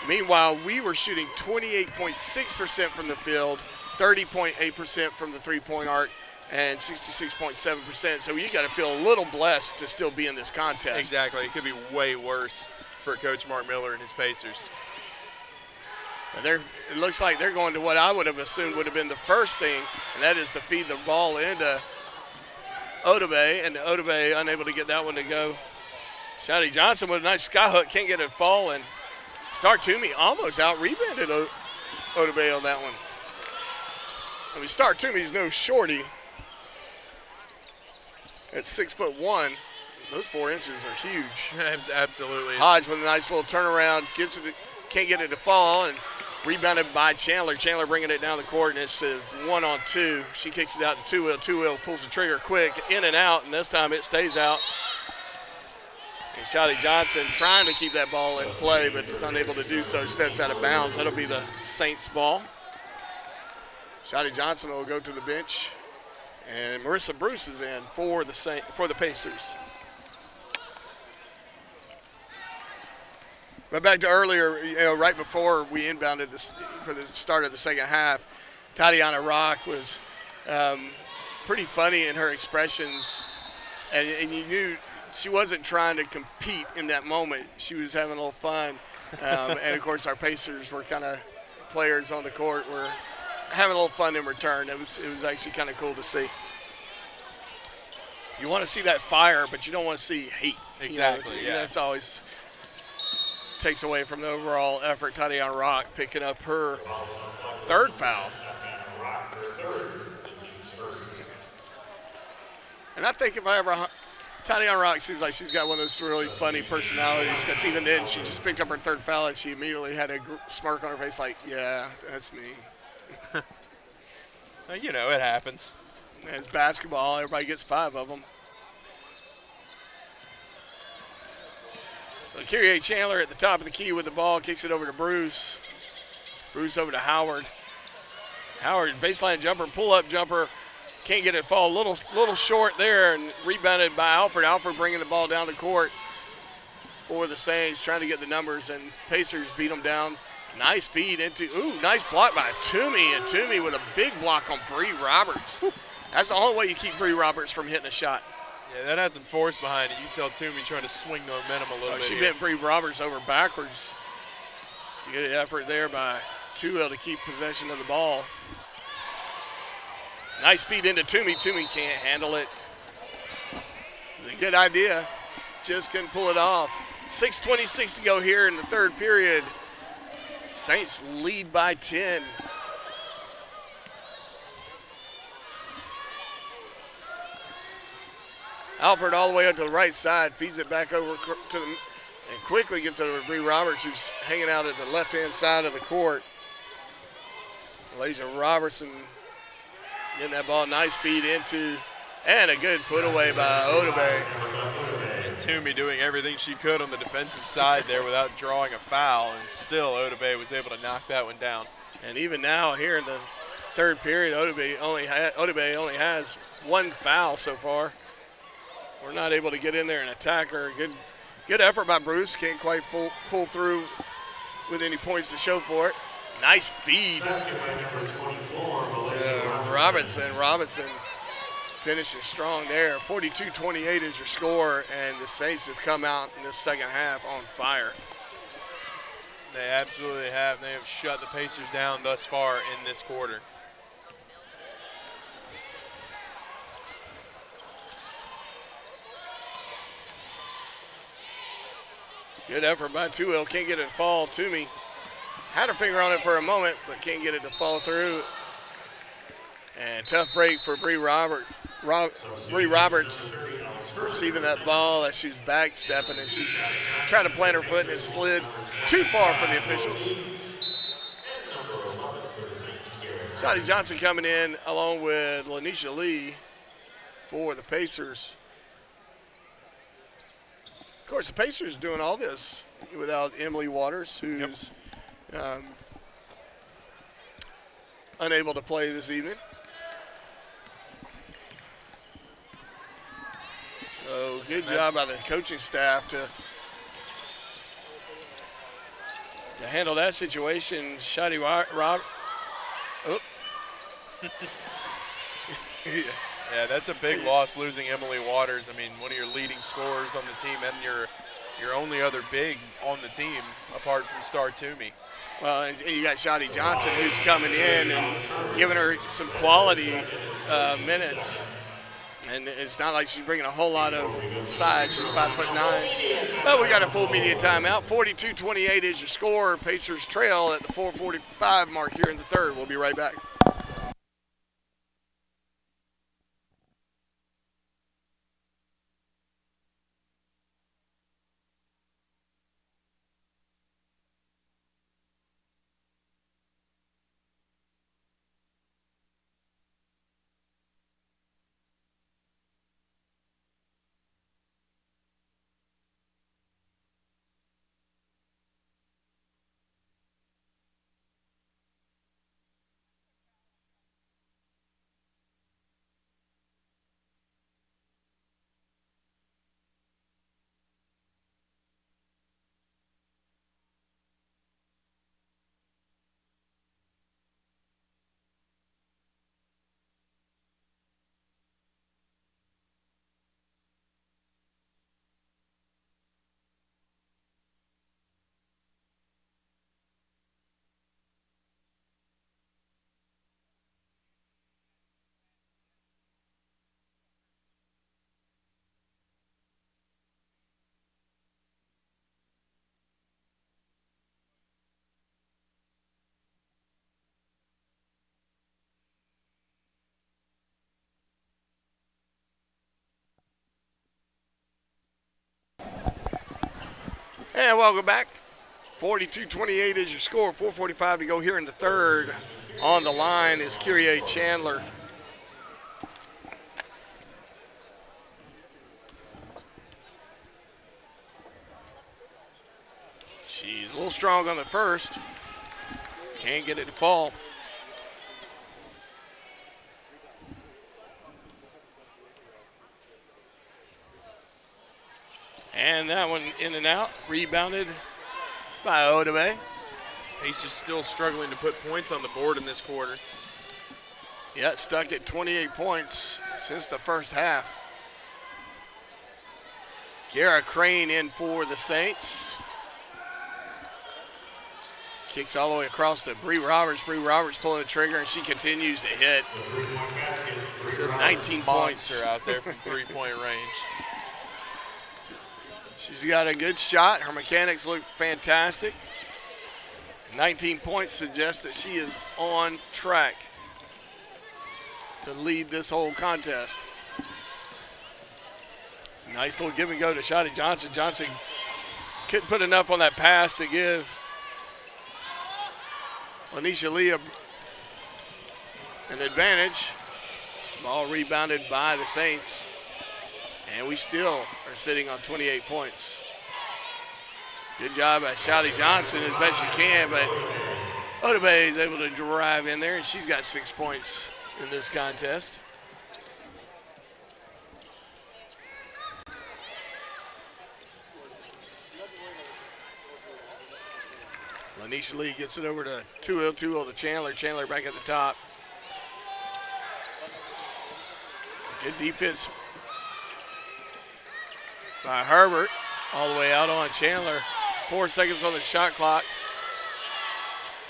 Meanwhile, we were shooting 28.6% from the field, 30.8% from the three-point arc, and 66.7%. So you got to feel a little blessed to still be in this contest. Exactly. It could be way worse for Coach Mark Miller and his Pacers. It looks like they're going to what I would have assumed would have been the first thing, and that is to feed the ball into Odabe, and Odabe unable to get that one to go. Shotty Johnson with a nice sky hook, can't get it to fall, and Star Toomey almost out-rebounded Odabe on that one. I mean, Star Toomey's no shorty. At 6'1", those 4 inches are huge. Absolutely. Hodge with a nice little turnaround, gets it, can't get it to fall, and rebounded by Chandler. Chandler bringing it down the court, and it's a 1-on-2. She kicks it out to Two-Wheel. Two-Wheel pulls the trigger quick, in and out, and this time it stays out. And Shotty Johnson trying to keep that ball in play, but is unable to do so. Steps out of bounds. That'll be the Saints ball. Shotty Johnson will go to the bench, and Marissa Bruce is in for the Pacers. But back to earlier, right before we inbounded this for the start of the second half, Tatiana Rock was pretty funny in her expressions, and you knew she wasn't trying to compete in that moment. She was having a little fun, and of course our Pacers were kind of players on the court were having a little fun in return. It was actually kind of cool to see. You want to see that fire, but you don't want to see hate. Exactly. Yeah. That's always takes away from the overall effort. Tatiana Rock picking up her 3rd foul. And I think if I ever, Tatiana Rock seems like she's got one of those really funny personalities, because even then she just picked up her 3rd foul and she immediately had a smirk on her face like, yeah, that's me. It happens. It's basketball. Everybody gets 5 of them. So Kyrie Chandler at the top of the key with the ball, kicks it over to Bruce. Bruce over to Howard. Howard, baseline jumper, pull-up jumper. Can't get it fall. Little short there, and rebounded by Alfred. Alfred bringing the ball down the court for the Saints, trying to get the numbers, and Pacers beat them down. Nice feed into, nice block by Toomey, and Toomey with a big block on Bree Roberts. That's the only way you keep Bree Roberts from hitting a shot. Yeah, that had some force behind it. You can tell Toomey trying to swing the momentum a little bit. She bent Bree Roberts over backwards. You get an effort there by Two-Wheel to keep possession of the ball. Nice feed into Toomey. Toomey can't handle it. It's a good idea. Just couldn't pull it off. 6:26 to go here in the 3rd period. Saints lead by 10. Alfred all the way up to the right side, feeds it back over to the And quickly gets over to Bree Roberts, who's hanging out at the left-hand side of the court. Malaysia Robertson getting that ball, nice feed into, and a good put away by Odabe. And Toomey doing everything she could on the defensive side there without drawing a foul, and still Odabe was able to knock that one down. And even now here in the third period, Odabe only has one foul so far. We're not able to get in there and attack her. Good effort by Bruce. Can't quite pull through with any points to show for it. Nice feed to Robinson. Robinson finishes strong there. 42-28 is your score, and the Saints have come out in the second half on fire. They absolutely have. They have shut the Pacers down thus far in this quarter. Good effort by Two-Hill. Can't get it to fall. Toomey had her finger on it for a moment, but can't get it to fall through. And tough break for Bree Roberts. Bree Roberts receiving that ball as she's backstepping, and she's trying to plant her foot, and it slid too far for the officials. Shotty Johnson coming in along with Lanisha Lee for the Pacers. Of course, the Pacers doing all this without Emily Waters, who's unable to play this evening. So good job by the coaching staff to handle that situation. Shotty Rob. Oh. Yeah, that's a big loss, losing Emily Waters. I mean, one of your leading scorers on the team and your only other big on the team apart from Star Toomey. Well, and you got Shotty Johnson, who's coming in and giving her some quality minutes. And it's not like she's bringing a whole lot of size. She's 5'9". But we got a full media timeout. 42-28 is your score. Pacers trail at the 4:45 mark here in the third. We'll be right back. And welcome back. 42-28 is your score. 4:45 to go here in the third. On the line is Kyrie Chandler. She's a little strong on the first. Can't get it to fall. And that one in and out, rebounded by Odabe. Pacers still struggling to put points on the board in this quarter. Yeah, stuck at 28 points since the first half. Kiara Crane in for the Saints. Kicks all the way across to Bree Roberts. Bree Roberts pulling the trigger, and she continues to hit. Just 19 points. Monster out there from three-point range. She's got a good shot. Her mechanics look fantastic. 19 points suggests that she is on track to lead this whole contest. Nice little give and go to Shotty Johnson. Johnson couldn't put enough on that pass to give Lanisha Lee an advantage. Ball rebounded by the Saints. And we still are sitting on 28 points. Good job by Shotty Johnson as best she can, but Otabay is able to drive in there, and she's got 6 points in this contest. Lanisha Lee gets it over to 2-0 to Chandler. Chandler back at the top. Good defense by Herbert. All the way out on Chandler. 4 seconds on the shot clock.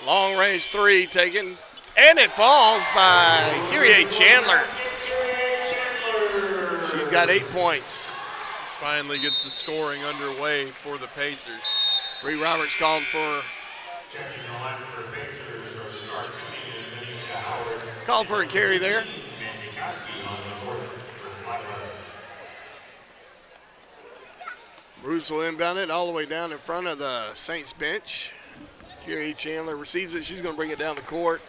Long range three taken. And it falls by Kyrie Chandler. She's got 8 points. Finally gets the scoring underway for the Pacers. Bree Roberts called for. Checking the line for Pacers or Star Tribune is Anisha Howard. Called for a carry there. And Nikoski on the court for Flagler. Bruce will inbound it all the way down in front of the Saints bench. Kyrie Chandler receives it. She's going to bring it down the court.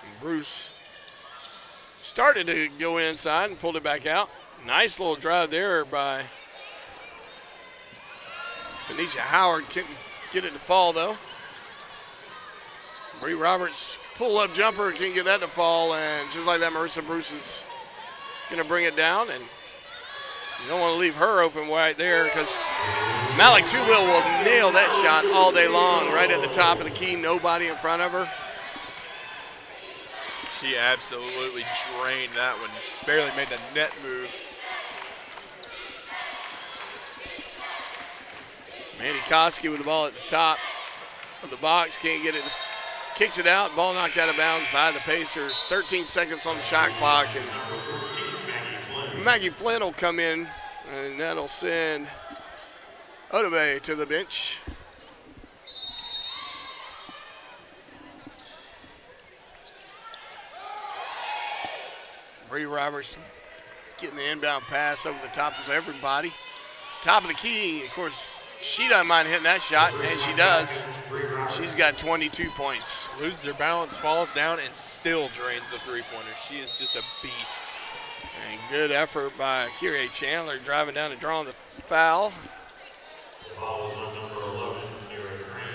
And Bruce started to go inside and pulled it back out. Nice little drive there by Anisha Howard. Couldn't get it to fall, though. Bree Roberts pull-up jumper. Can't get that to fall. And just like that, Marissa Bruce is going to bring it down. And you don't want to leave her open right there because Malik Two-Will will nail that shot all day long right at the top of the key. Nobody in front of her. She absolutely drained that one. Barely made the net move. Mandy Koski with the ball at the top of the box. Can't get it. Kicks it out. Ball knocked out of bounds by the Pacers. 13 seconds on the shot clock. And Maggie Flynn will come in, and that'll send Otabay to the bench. Bree Roberts getting the inbound pass over the top of everybody. Top of the key, of course, she doesn't mind hitting that shot, and she does. She's got 22 points. Loses her balance, falls down, and still drains the three-pointer. She is just a beast. And good effort by Kyrie Chandler driving down and drawing the foul. The foul is on number 11, Kira Crane.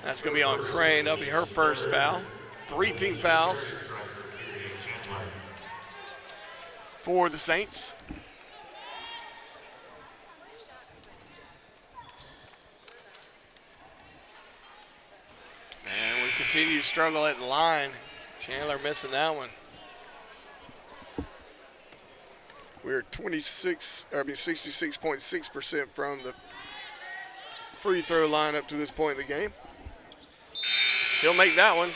That's going to be on Crane. That'll be her first foul. 3 team fouls for the Saints. And we continue to struggle at the line. Chandler missing that one. We're 66.6% from the free throw line up to this point in the game. She'll make that one.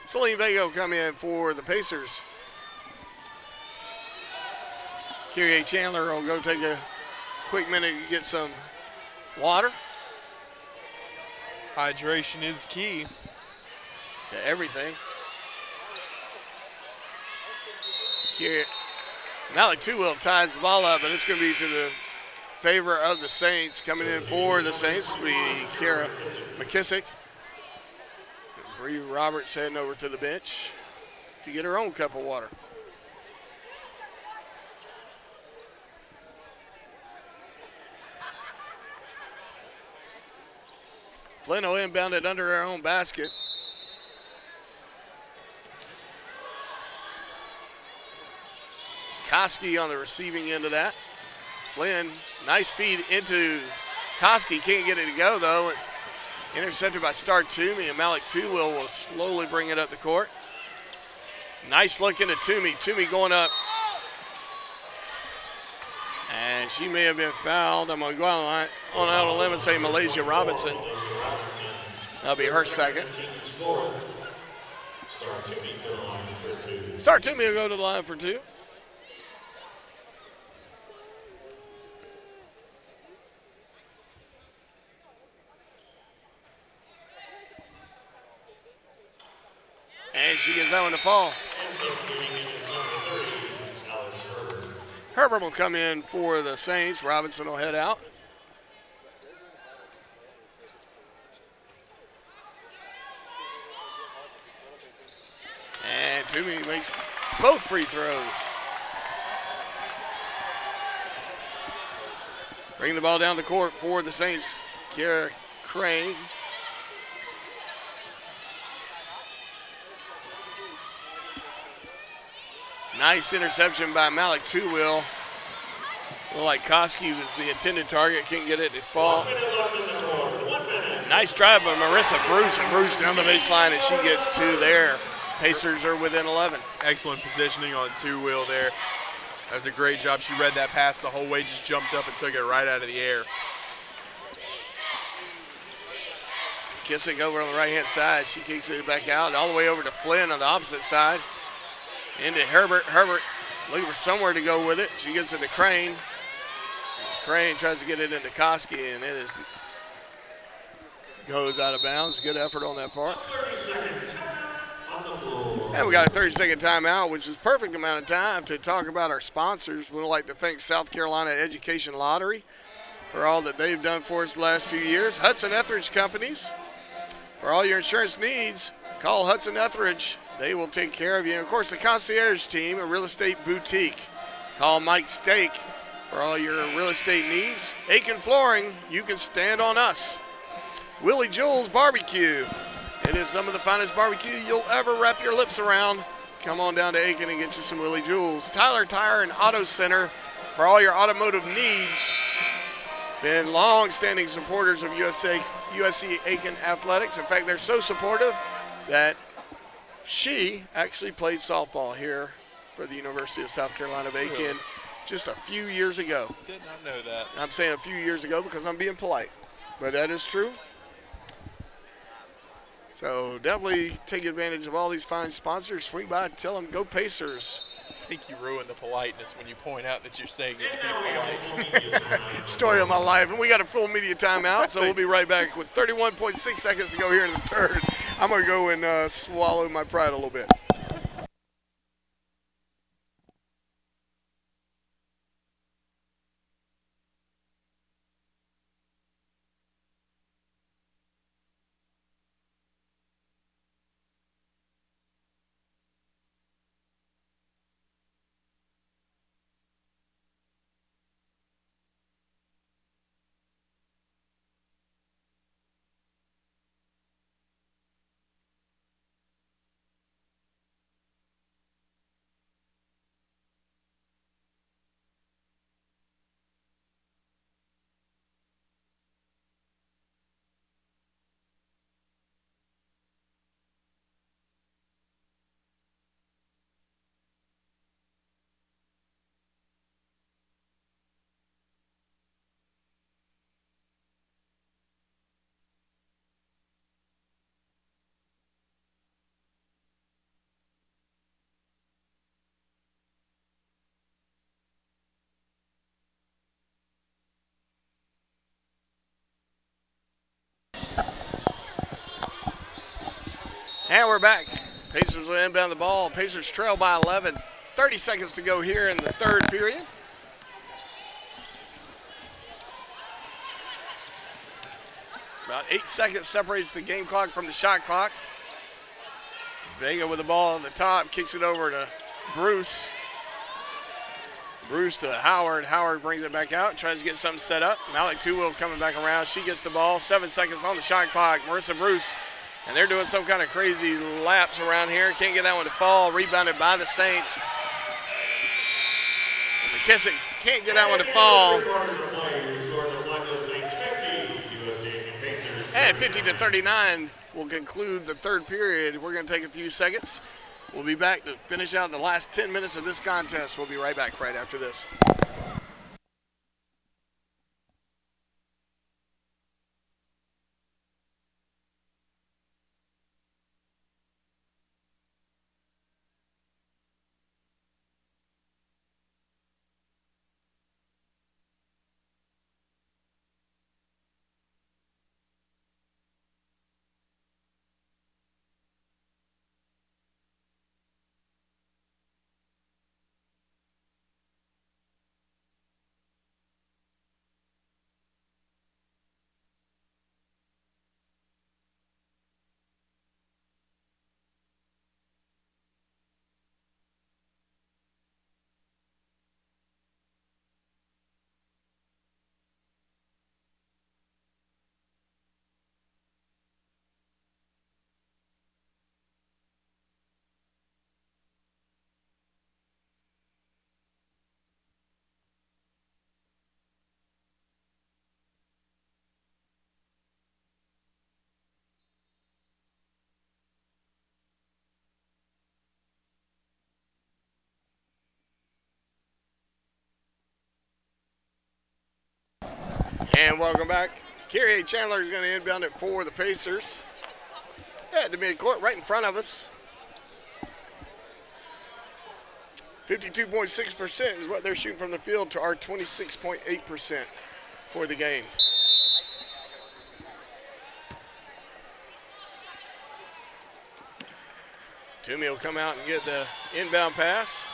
Celine Vega will come in for the Pacers. Kyrie Chandler will go take a quick minute to get some water. Hydration is key to everything. Malik Two-Will ties the ball up, but it's going to be to the favor of the Saints. Coming in for the Saints will be Kara McKissick. Bree Roberts heading over to the bench to get her own cup of water. Flynn will inbound it under her own basket. Koski on the receiving end of that. Flynn, nice feed into Koski. Can't get it to go, though. Intercepted by Star Toomey, and Malik Two-Will will slowly bring it up the court. Nice look into Toomey. Toomey going up. And she may have been fouled. I'm going to go out on a limb and say Malaysia Robinson. That'll be her second. Star Toomey will go to the line for 2. And she gets that one to fall. substituting in is number 30, Alice Herbert. Herbert will come in for the Saints. Robinson will head out. And Toomey makes both free throws. Bring the ball down the court for the Saints. Kiera Crane. Nice interception by Malik Two-Wheel. Looked like Koski was the intended target. Can't get it to fall. 1 minute left in the quarter. 1 minute. Nice drive by Marissa Bruce. And Bruce down the baseline, and she gets two there. Pacers are within 11. Excellent positioning on Two-Wheel there. That was a great job. She read that pass the whole way, just jumped up and took it right out of the air. Kissick over on the right-hand side. She kicks it back out, all the way over to Flynn on the opposite side. Into Herbert. Herbert looking for somewhere to go with it. She gets it to Crane. Crane tries to get it into Koski, and it goes out of bounds. Good effort on that part. 30-second time on the floor. And we got a 30-second timeout, which is perfect amount of time to talk about our sponsors. We'd like to thank South Carolina Education Lottery for all that they've done for us the last few years. Hudson Etheridge Companies. For all your insurance needs, call Hudson Etheridge. They will take care of you. And, of course, the Concierge Team, a real estate boutique. Call Mike Stake for all your real estate needs. Aiken Flooring, you can stand on us. Willie Jules Barbecue. It is some of the finest barbecue you'll ever wrap your lips around. Come on down to Aiken and get you some Willie Jules. Tyler Tire and Auto Center for all your automotive needs. Been long-standing supporters of USC Aiken Athletics. In fact, they're so supportive that she actually played softball here for the University of South Carolina of Aiken Really? just a few years ago. Did not know that. I'm saying a few years ago because I'm being polite, but that is true. So definitely take advantage of all these fine sponsors. Swing by and tell them, go Pacers. I think you ruin the politeness when you point out that you're saying it to be polite. Story of my life. And we got a full media timeout, so we'll be right back with 31.6 seconds to go here in the third. I'm going to go and swallow my pride a little bit. And we're back. Pacers will inbound the ball. Pacers trail by 11. 30 seconds to go here in the third period. About 8 seconds separates the game clock from the shot clock. Vega with the ball on the top, kicks it over to Bruce. Bruce to Howard. Howard brings it back out, tries to get something set up. Malik Two-Wheel coming back around. She gets the ball. 7 seconds on the shot clock. Marissa Bruce. And they're doing some kind of crazy laps around here. Can't get that one to fall. Rebounded by the Saints. McKissick can't get that one to fall. And 50-39 will conclude the third period. We're going to take a few seconds. We'll be back to finish out the last 10 minutes of this contest. We'll be right back right after this. And welcome back. Kyrie Chandler is going to inbound it for the Pacers. At the midcourt, right in front of us. 52.6% is what they're shooting from the field to our 26.8% for the game. Toomey will come out and get the inbound pass.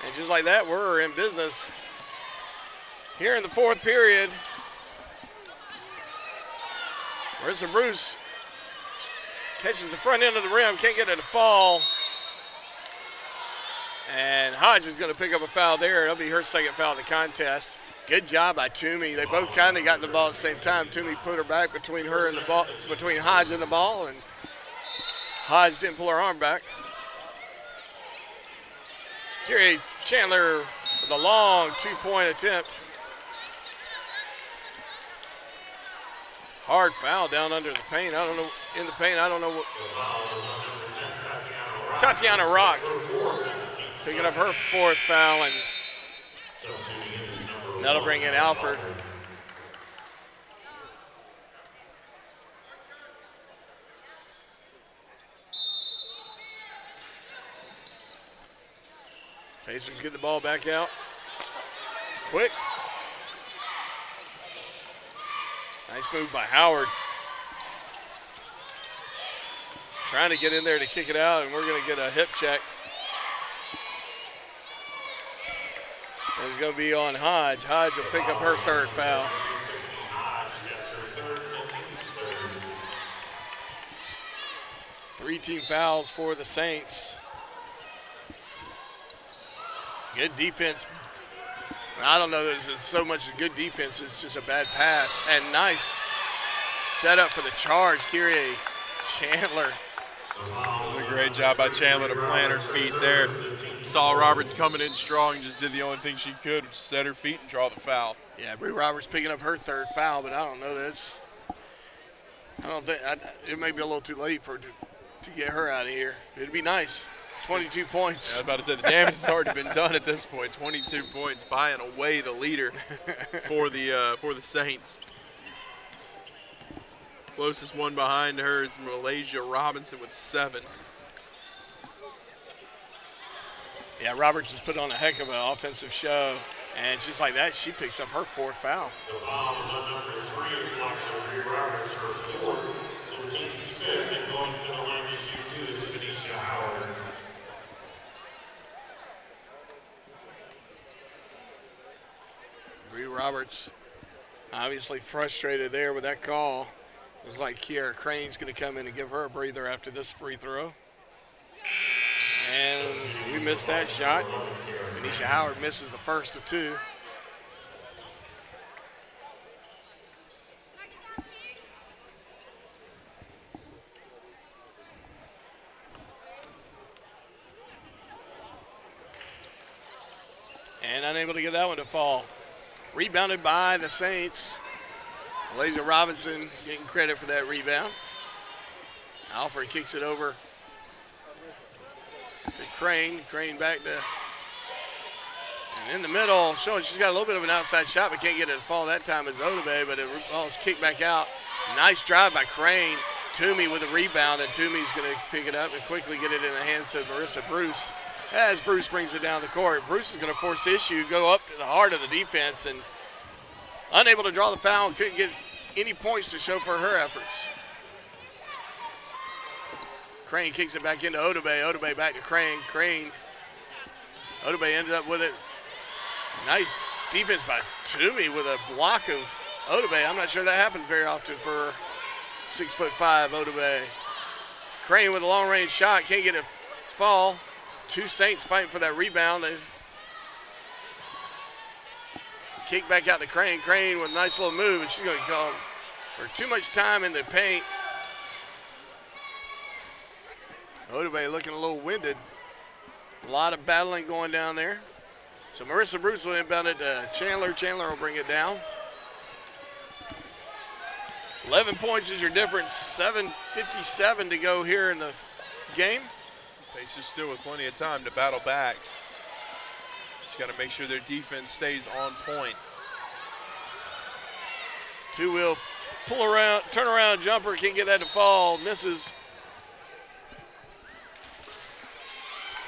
And just like that, we're in business. Here in the fourth period, Marissa Bruce catches the front end of the rim, can't get it to fall. And Hodge is going to pick up a foul there. It'll be her second foul in the contest. Good job by Toomey. They both kind of got the ball at the same time. Toomey put her back between her and the ball, between Hodge and the ball, and Hodge didn't pull her arm back. Kyrie Chandler with a long two-point attempt. Hard foul down under the paint. I don't know, in the paint, I don't know what. Tatiana Rock picking up her fourth foul, and that'll bring in Alford. Pacers get the ball back out. Quick. Nice move by Howard. Trying to get in there to kick it out, and we're going to get a hip check. It's going to be on Hodge. Hodge will pick up her third foul. Three team fouls for the Saints. Good defense. I don't know that it's so much good defense, it's just a bad pass. And nice setup for the charge, Kyrie Chandler. A great job by Chandler to plant her feet there. Saw Roberts coming in strong, just did the only thing she could, which set her feet and draw the foul. Yeah, Bree Roberts picking up her third foul, but I don't know this. I don't think, it may be a little too late for to get her out of here. It'd be nice. 22 points. Yeah, I was about to say the damage has already been done at this point. 22 points, by and away the leader for the Saints. Closest one behind her is Malaysia Robinson with 7. Yeah, Roberts has put on a heck of an offensive show, and just like that, she picks up her fourth foul. The foul is on number 3 of Flagler, Roberts, her fourth, the team's fifth, and going to the line to shoot 2 is Phoenicia Howard. Bree Roberts obviously frustrated there with that call. It was like Kiara Crane's going to come in and give her a breather after this free throw. And we missed that shot. Phoenicia Howard misses the first of 2. And unable to get that one to fall. Rebounded by the Saints. Malaysia Robinson getting credit for that rebound. Alford kicks it over to Crane. Crane back to, and in the middle, showing she's got a little bit of an outside shot, but can't get it to fall that time as Odabe, but it ball's kicked back out. Nice drive by Crane. Toomey with a rebound, and Toomey's going to pick it up and quickly get it in the hands of Marissa Bruce. As Bruce brings it down the court, Bruce is going to force the issue, go up to the heart of the defense, and unable to draw the foul and couldn't get any points to show for her efforts. Crane kicks it back into Odabe. Odabe back to Crane. Crane. Odabe ended up with it. Nice defense by Toomey with a block of Odabe. I'm not sure that happens very often for 6'5" Odabe. Crane with a long-range shot. Can't get it fall. 2 Saints fighting for that rebound. They kick back out to Crane. Crane with a nice little move, and she's going to call for too much time in the paint. Odabe looking a little winded. A lot of battling going down there. So Marissa Bruce will inbound it to Chandler. Chandler will bring it down. 11 points is your difference. 7:57 to go here in the game. Pacers still with plenty of time to battle back. Just got to make sure their defense stays on point. Two-wheel pull around, turn around jumper, can't get that to fall, misses.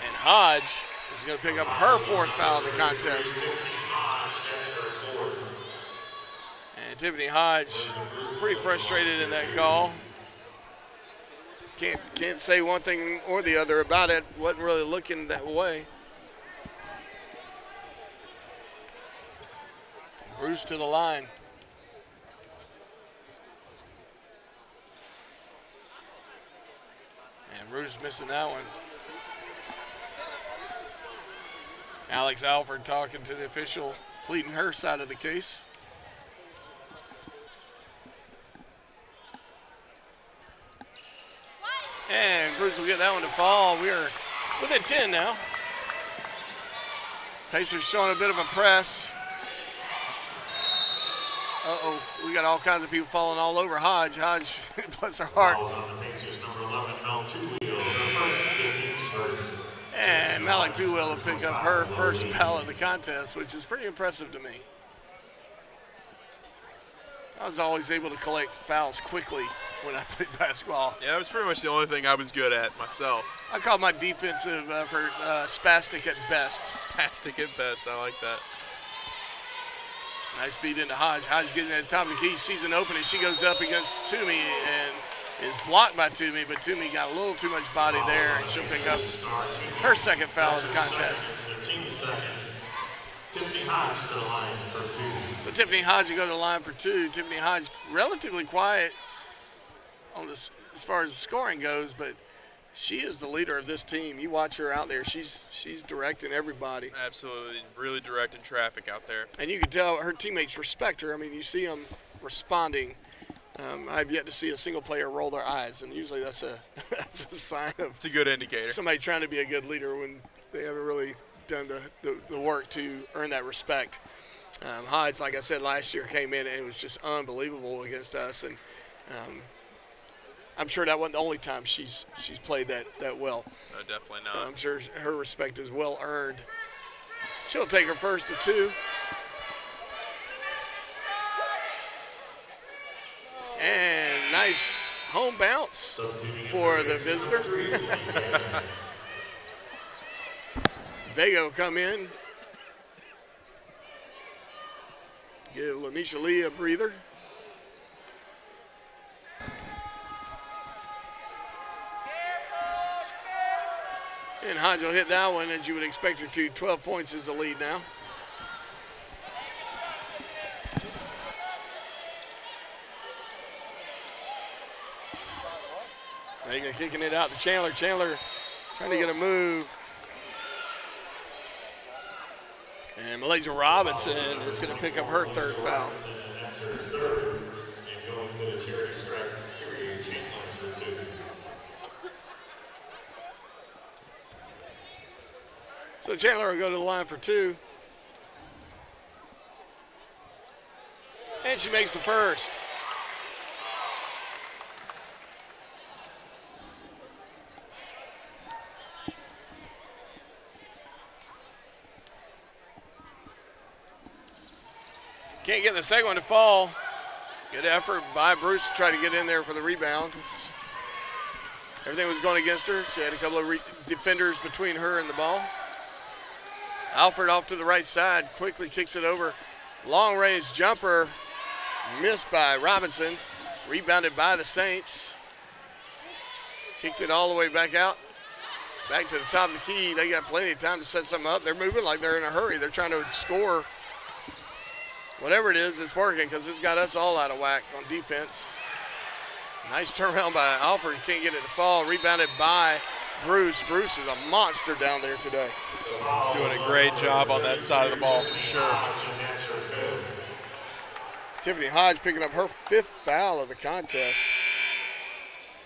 And Hodge is going to pick up her 4th foul of the contest. And Tiffany Hodge pretty frustrated in that call. Can't say one thing or the other about it. Wasn't really looking that way. Bruce to the line. And Bruce missing that one. Alex Alford talking to the official, pleading her side of the case. And Bruce will get that one to fall. We are within 10 now. Pacers showing a bit of a press. Uh-oh, we got all kinds of people falling all over Hodge. Hodge, bless her heart. And Malik Two-Wheel will pick up her 1st foul of the contest, which is pretty impressive to me. I was always able to collect fouls quickly when I played basketball. Yeah, that was pretty much the only thing I was good at myself. I call my defensive effort spastic at best. Spastic at best, I like that. Nice feed into Hodge. Hodge getting at the top of the key, sees an opening. She goes up against Toomey and is blocked by Toomey, but Toomey got a little too much body there, and she'll pick up her 2nd foul of the contest. Tiffany Hodge to the line for 2. So Tiffany Hodge will go to the line for 2. Tiffany Hodge relatively quiet on this as far as the scoring goes, but she is the leader of this team. You watch her out there; she's directing everybody. Absolutely, really directing traffic out there. And you can tell her teammates respect her. I mean, you see them responding. I've yet to see a single player roll their eyes, and usually that's a sign of it's a good indicator. Somebody trying to be a good leader when they haven't really done the work to earn that respect. Hodge, like I said, last year came in and it was just unbelievable against us, and I'm sure that wasn't the only time she's played that well. No, definitely not. So I'm sure her respect is well earned. She'll take her 1st of 2. And nice home bounce for the visitor. Vega will come in. Give Lanisha Lee a breather. And Hodge will hit that one as you would expect her to. 12 points is the lead now. Vega kicking it out to Chandler. Chandler trying to get a move. And Malaysia Robinson is going to pick up her 3rd foul. That's her 3rd. And going to the charity stripe, Kyrie Chandler for 2. So Chandler will go to the line for 2. And she makes the 1st. Can't get the 2nd one to fall. Good effort by Bruce to try to get in there for the rebound. Everything was going against her. She had a couple of defenders between her and the ball. Alford off to the right side, quickly kicks it over. Long range jumper missed by Robinson. Rebounded by the Saints. Kicked it all the way back out. Back to the top of the key. They got plenty of time to set something up. They're moving like they're in a hurry. They're trying to score. Whatever it is, it's working because it's got us all out of whack on defense. Nice turnaround by Alford. Can't get it to fall. Rebounded by Bruce. Bruce is a monster down there today. Doing a great job on that side of the ball for sure. Tiffany Hodge picking up her 5th foul of the contest.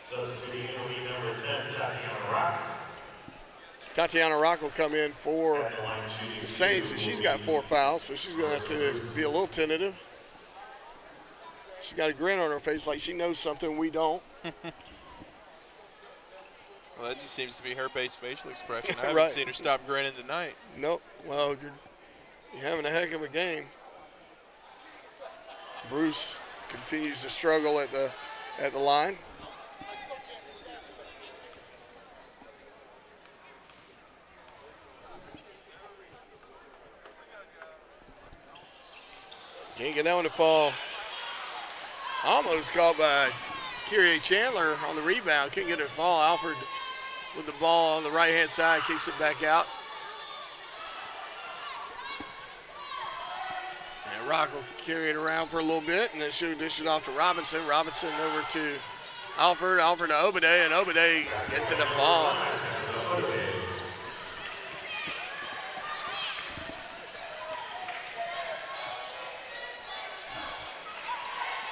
Substituting will be number 10, Tatiana Rock. Tatiana Rock will come in for the Saints. She's got 4 fouls, so she's going to have to be a little tentative. She's got a grin on her face like she knows something we don't. Well, that just seems to be her base facial expression. I haven't Right. seen her stop grinning tonight. Nope. Well, you're having a heck of a game. Bruce continues to struggle at the line. Can't get that one to fall. Almost caught by Kyrie Chandler on the rebound. Couldn't get it to fall. Alford with the ball on the right-hand side, kicks it back out. And Rock will carry it around for a little bit, and then she'll dish it off to Robinson. Robinson over to Alford. Alford to Obade, and Obade gets it to fall.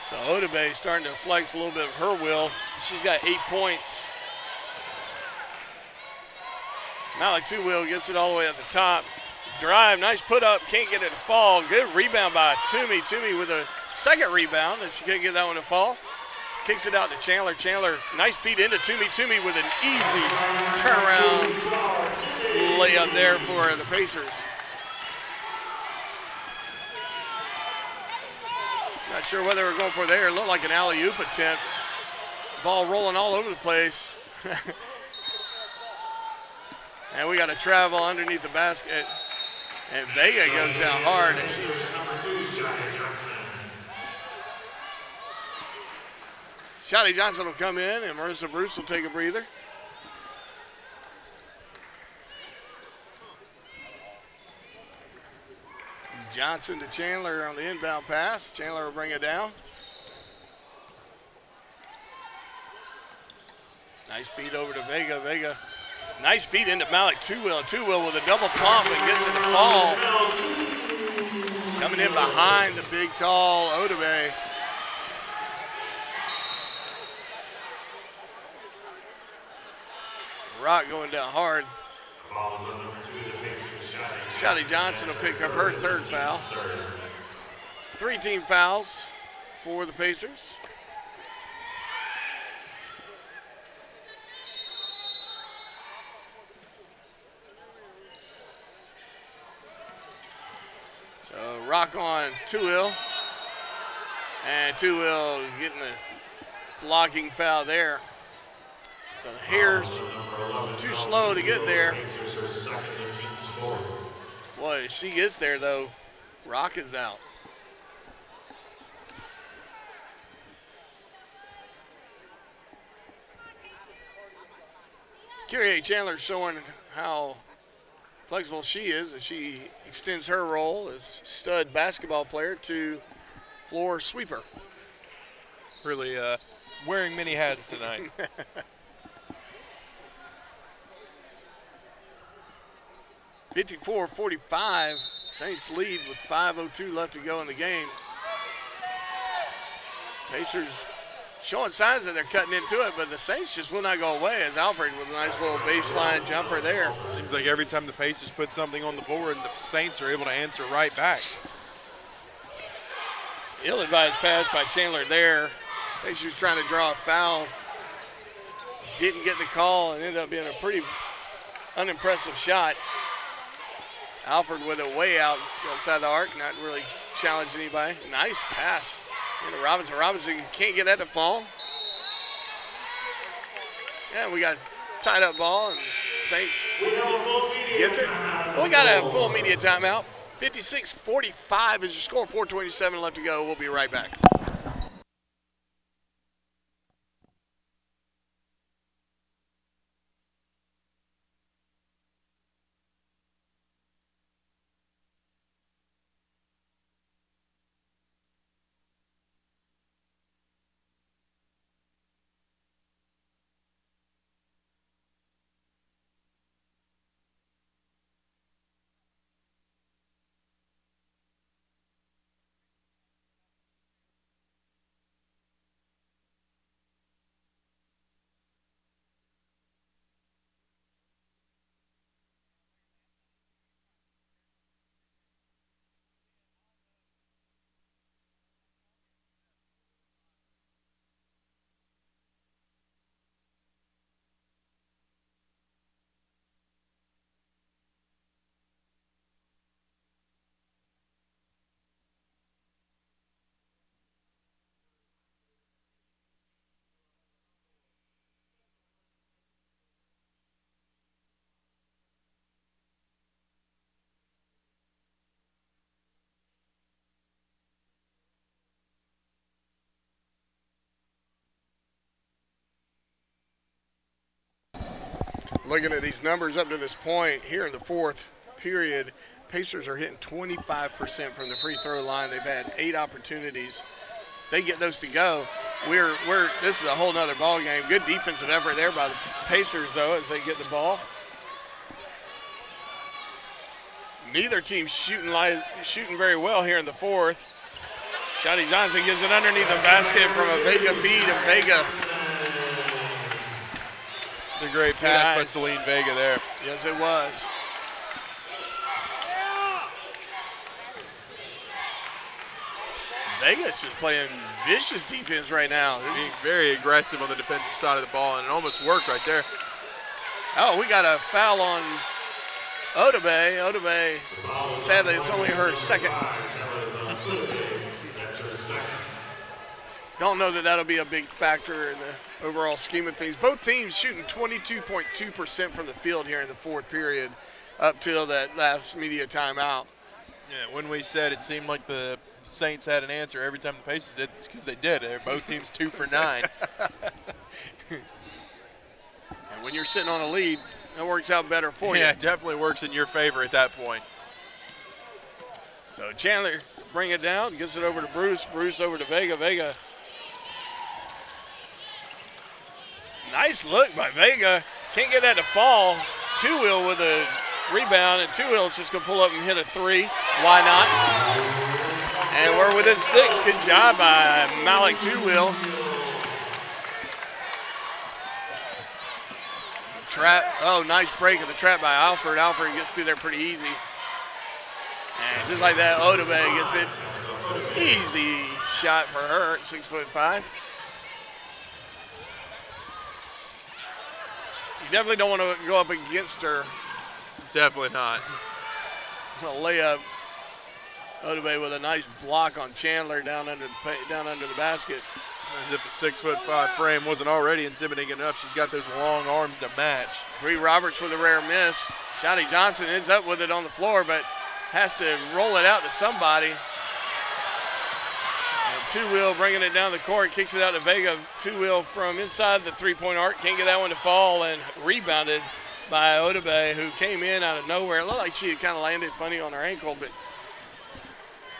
So Odabe starting to flex a little bit of her will. She's got 8 points. Malik Two-Wheel gets it all the way at the top. Drive, nice put up, can't get it to fall. Good rebound by Toomey. Toomey with a second rebound, and she couldn't get that one to fall. Kicks it out to Chandler. Chandler, nice feed into Toomey. Toomey with an easy turnaround layup there for the Pacers. Not sure what they were going for there. It looked like an alley-oop attempt. Ball rolling all over the place. And we got to travel underneath the basket. And Vega goes down hard, and she's... Shotty Johnson will come in, and Marissa Bruce will take a breather. Johnson to Chandler on the inbound pass. Chandler will bring it down. Nice feed over to Vega. Vega, nice feed into Malik Two-Wheel. Two-Wheel with a double pump and gets it to fall. Coming in behind the big, tall Odabe. Rock going down hard. Shotty Johnson will pick up her third foul. 3 team fouls for the Pacers. So Rock on Two-Wheel. And Two-Wheel getting the blocking foul there. So Hare's too slow to get there. Boy, if she gets there, though, Rock is out. Kyrie Chandler showing how flexible she is as she extends her role as stud basketball player to floor sweeper. Really wearing many hats tonight. 54-45, Saints lead with 5:02 left to go in the game. Pacers showing signs that they're cutting into it, but the Saints just will not go away as Alfred with a nice little baseline jumper there. Seems like every time the Pacers put something on the board, the Saints are able to answer right back. Ill-advised pass by Chandler there. I think she was trying to draw a foul. Didn't get the call and ended up being a pretty unimpressive shot. Alfred with it way outside the arc, not really challenging anybody. Nice pass into Robinson. Robinson can't get that to fall. Yeah, we got tied up ball and Saints gets it. Well, we got a full media timeout. 56-45 is your score, 4:27 left to go. We'll be right back. Looking at these numbers up to this point here in the fourth period, Pacers are hitting 25% from the free throw line. They've had 8 opportunities. They get those to go. This is a whole nother ball game. Good defensive effort there by the Pacers, though, as they get the ball. Neither team shooting very well here in the fourth. Shotty Johnson gives it underneath the basket from a Vega feed, and Vega. It's a great pass by Celine Vega there. Yes, it was. Vega's just playing vicious defense right now. Being very aggressive on the defensive side of the ball, and it almost worked right there. Oh, we got a foul on Odabe. Odabe, sadly, it's only her second. Don't know that that'll be a big factor in the overall scheme of things. Both teams shooting 22.2% from the field here in the fourth period up till that last media timeout. Yeah, when we said it seemed like the Saints had an answer every time the Pacers did, it's because they did. They're both teams 2 for 9. And when you're sitting on a lead, that works out better for you. Yeah, it definitely works in your favor at that point. So Chandler bring it down, gets it over to Bruce. Bruce over to Vega. Vega. Nice look by Vega. Can't get that to fall. Two Wheel with a rebound, and Two Wheel's just going to pull up and hit a 3. Why not? And we're within 6. Good job by Malik Two Wheel. Trap. Oh, nice break of the trap by Alfred. Alfred gets through there pretty easy. And just like that, Odabe gets it. Easy shot for her at 6'5". You definitely don't want to go up against her. Definitely not. A layup. Odabe with a nice block on Chandler down under the basket. As if the 6'5" frame wasn't already intimidating enough. She's got those long arms to match. Bree Roberts with a rare miss. Shotty Johnson ends up with it on the floor, but has to roll it out to somebody. And Two Wheel bringing it down the court, kicks it out to Vega. Two Wheel from inside the three-point arc, can't get that one to fall, and rebounded by Odabe, who came in out of nowhere. It looked like she had kind of landed funny on her ankle, but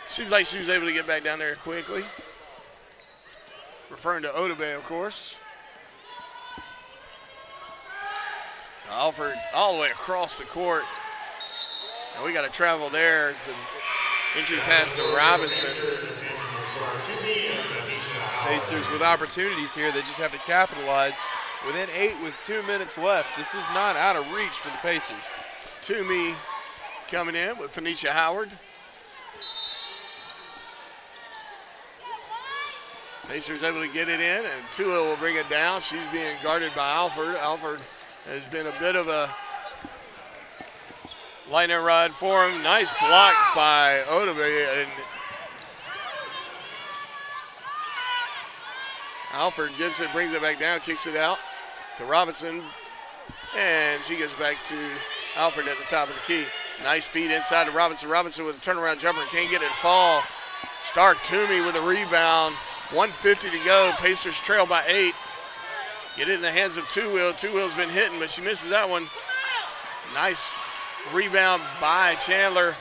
seems like she was able to get back down there quickly. Referring to Odabe, of course. So Alford all the way across the court. And we got to travel there as the entry pass to Robinson. Pacers with opportunities here. They just have to capitalize. Within 8 with 2 minutes left. This is not out of reach for the Pacers. Toomey coming in with Phoenicia Howard. Pacers able to get it in, and Tua will bring it down. She's being guarded by Alford. Alford has been a bit of a lightning rod for him. Nice block by Odabe. And Alford gets it, brings it back down, kicks it out to Robinson, and she gets back to Alford at the top of the key. Nice feed inside to Robinson. Robinson with a turnaround jumper, can't get it to fall. Stark Toomey with a rebound. 1:50 to go. Pacers trail by 8. Get it in the hands of Two Wheel. Two Wheel's been hitting, but she misses that one. Nice rebound by Chandler.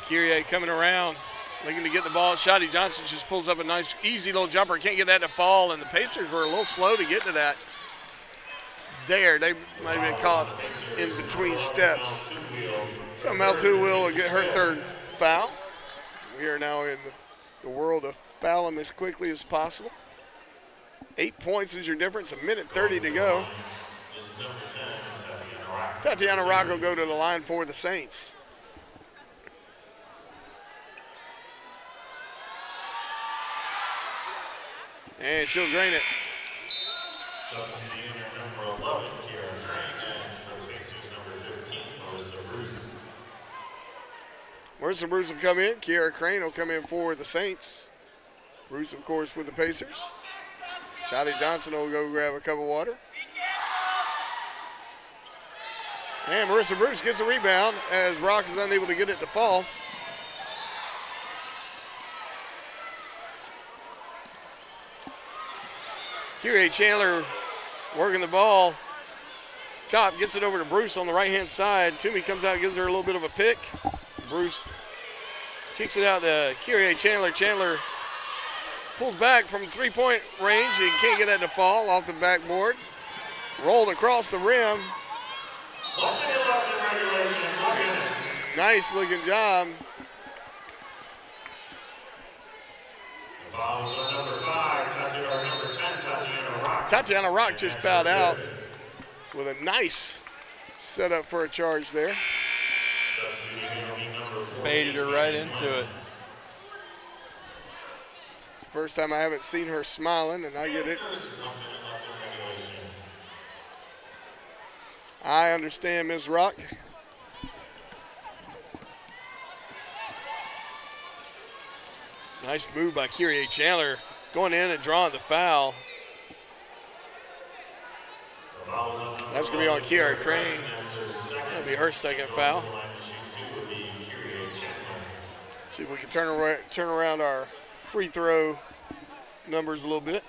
Kyrie coming around, looking to get the ball. Shotty Johnson just pulls up a nice, easy little jumper. Can't get that to fall, and the Pacers were a little slow to get to that. There, they might have been caught in between steps. Somehow Two Wheel will get her third foul. We are now in the world of foul them as quickly as possible. 8 points is your difference, 1:30 to go. Tatiana Rock will go to the line for the Saints. And she'll drain it. Substituting in number 11, Kieran Crane, and for the Pacers, number 15, Marissa Bruce. Marissa Bruce will come in. Kiara Crane will come in for the Saints. Bruce, of course, with the Pacers. Shotty Johnson will go grab a cup of water. And Marissa Bruce gets a rebound as Rock is unable to get it to fall. Kyrie Chandler working the ball. Top gets it over to Bruce on the right-hand side. Toomey comes out, gives her a little bit of a pick. Bruce kicks it out to Kyrie Chandler. Chandler pulls back from three-point range and can't get that to fall off the backboard. Rolled across the rim. Nice looking job. Fouls on number 5, number 10, Tatiana Rock. Tatiana Rock just fouled out with a nice setup for a charge there. Baited her right into it. It's the first time I haven't seen her smiling, and I get it. I understand, Ms. Rock. Nice move by Kyrie Chandler, going in and drawing the foul. That's going to be on Kiara Crane. That'll be her second foul. See if we can turn around our free throw numbers a little bit.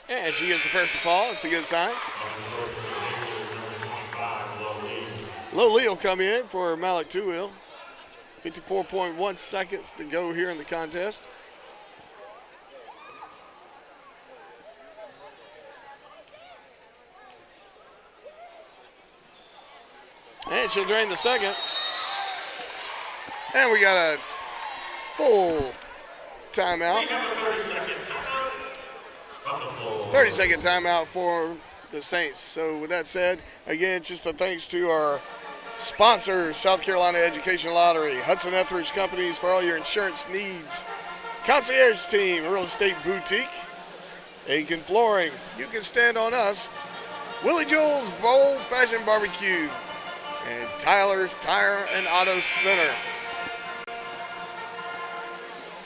And she gets the first to fall. It's a good sign. Lo Lee will come in for Malik Tuwil. 54.1 seconds to go here in the contest. And she'll drain the second. And we got a full timeout. 30-second timeout for the Saints. So with that said, again, just a thanks to our sponsors, South Carolina Education Lottery, Hudson Etheridge Companies for all your insurance needs, Concierge Team, Real Estate Boutique, Aiken Flooring, You Can Stand on Us, Willie Joel's Bold Fashion Barbecue, and Tyler's Tire and Auto Center.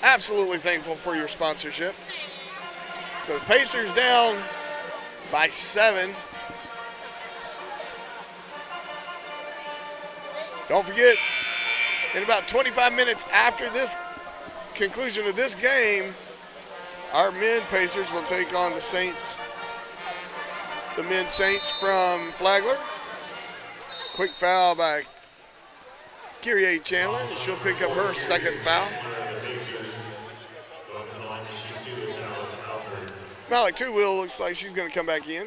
Absolutely thankful for your sponsorship. So the Pacers down by 7. Don't forget, in about 25 minutes after this conclusion of this game, our men Pacers will take on the Saints, the men Saints from Flagler. Quick foul by Kyrie Chandler, and she'll pick up her second foul. Malik Tuwil looks like she's going to come back in.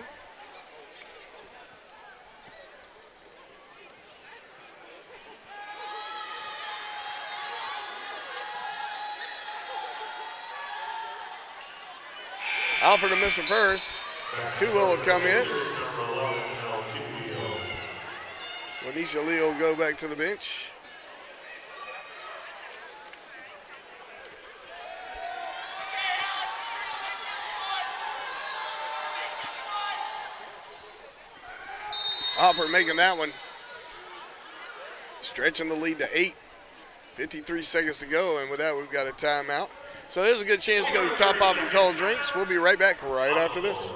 Alford to miss it first. Tuwil will come in. Lanisha Lee will go back to the bench. Alford making that one. Stretching the lead to 8. 53 seconds to go, and with that, we've got a timeout. So there's a good chance to go top off and cold drinks. We'll be right back right after this.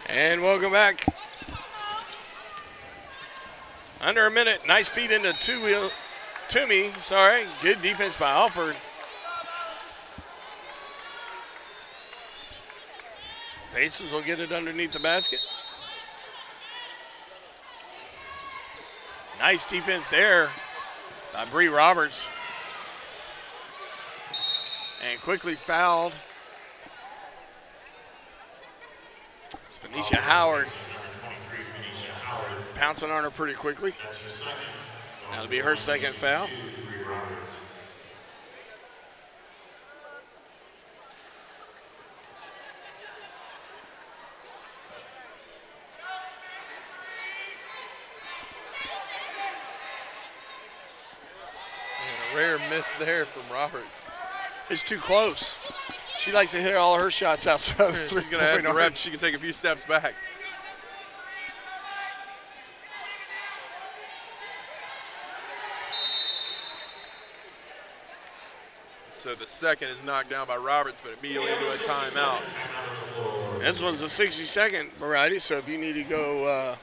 And welcome back. Under a minute. Nice feed into Toomey. Sorry. Good defense by Alford. Pacers will get it underneath the basket. Nice defense there by Bree Roberts. And quickly fouled. It's Phoenicia Howard. Number 23, Phoenicia Howard. pouncing on her pretty quickly. That's your second. That'll be her second foul. Bree Roberts. And a rare miss there from Roberts. It's too close. She likes to hit all her shots outside the She's three-point going to ask the arc. ref if she can take a few steps back. So the second is knocked down by Roberts, but immediately into a timeout. This one's a 60-second variety, so if you need to go,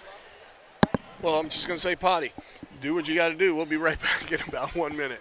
well, I'm just going to say potty. Do what you got to do. We'll be right back in about 1 minute.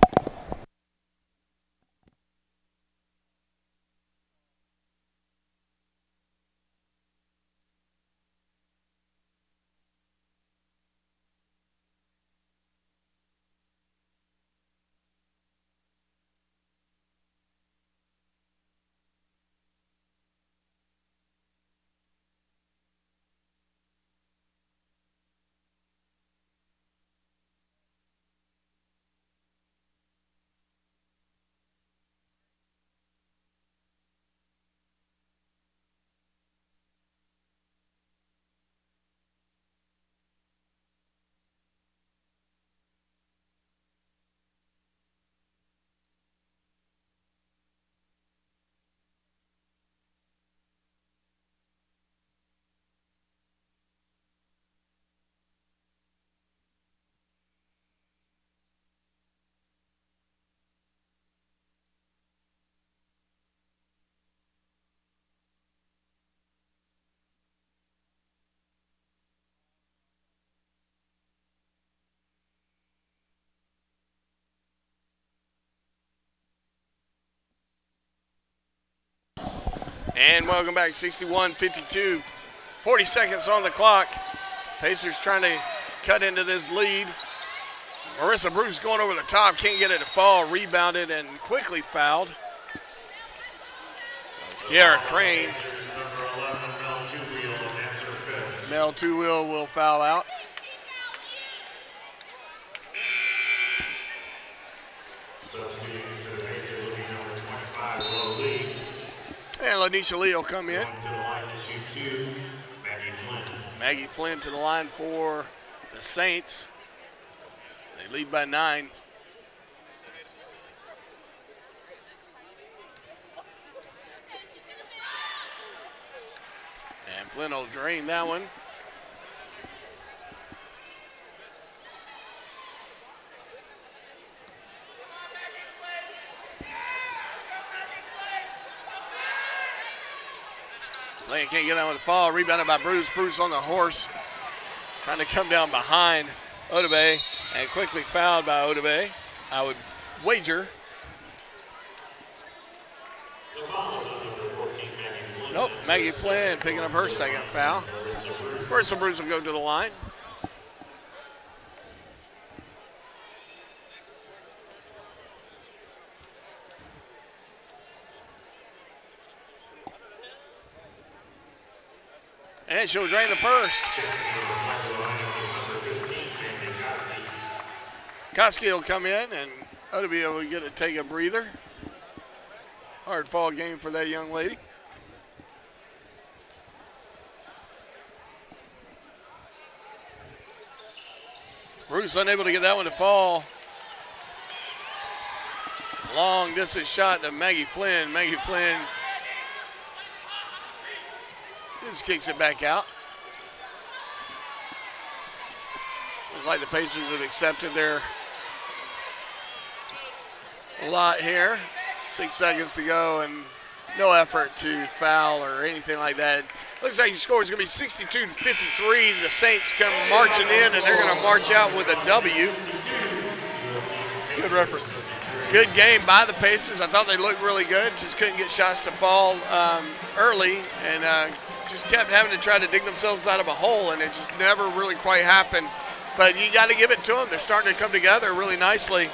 And welcome back, 61-52. 40 seconds on the clock. Pacers trying to cut into this lead. Marissa Bruce going over the top, can't get it to fall, rebounded and quickly fouled. It's Kiara Crane. Mel Two-Wheel will foul out. Substituting for the Pacers will be number 25, Will Lee. And Lanisha Lee will come in. Going to the line to shoot two, Maggie Flynn. Maggie Flynn to the line for the Saints. They lead by 9. And Flynn will drain that one. Flynn can't get that one to fall. Rebounded by Bruce. Bruce on the horse. Trying to come down behind Odabe and quickly fouled by Odabe. I would wager. The foul is on number 14, Maggie Flynn. Nope, Maggie Flynn picking up her second foul. Marissa Bruce will go to the line. And she'll drain the first. Koski will come in and ought to be able to get it, take a breather. Hard fall game for that young lady. Bruce unable to get that one to fall. Long distance shot to Maggie Flynn. Maggie Flynn just kicks it back out. Looks like the Pacers have accepted their lot here. 6 seconds to go and no effort to foul or anything like that. Looks like your score is going to be 62-53. The Saints come marching in and they're going to march out with a W. Good reference. Good game by the Pacers. I thought they looked really good. Just couldn't get shots to fall early and just kept having to try to dig themselves out of a hole, and it just never really quite happened. But you got to give it to them. They're starting to come together really nicely.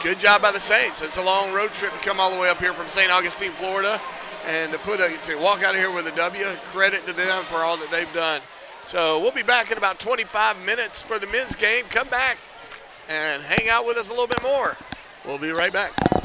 Good job by the Saints. It's a long road trip to come all the way up here from St. Augustine, Florida, and to walk out of here with a W. Credit to them for all that they've done. So we'll be back in about 25 minutes for the men's game. Come back and hang out with us a little bit more. We'll be right back.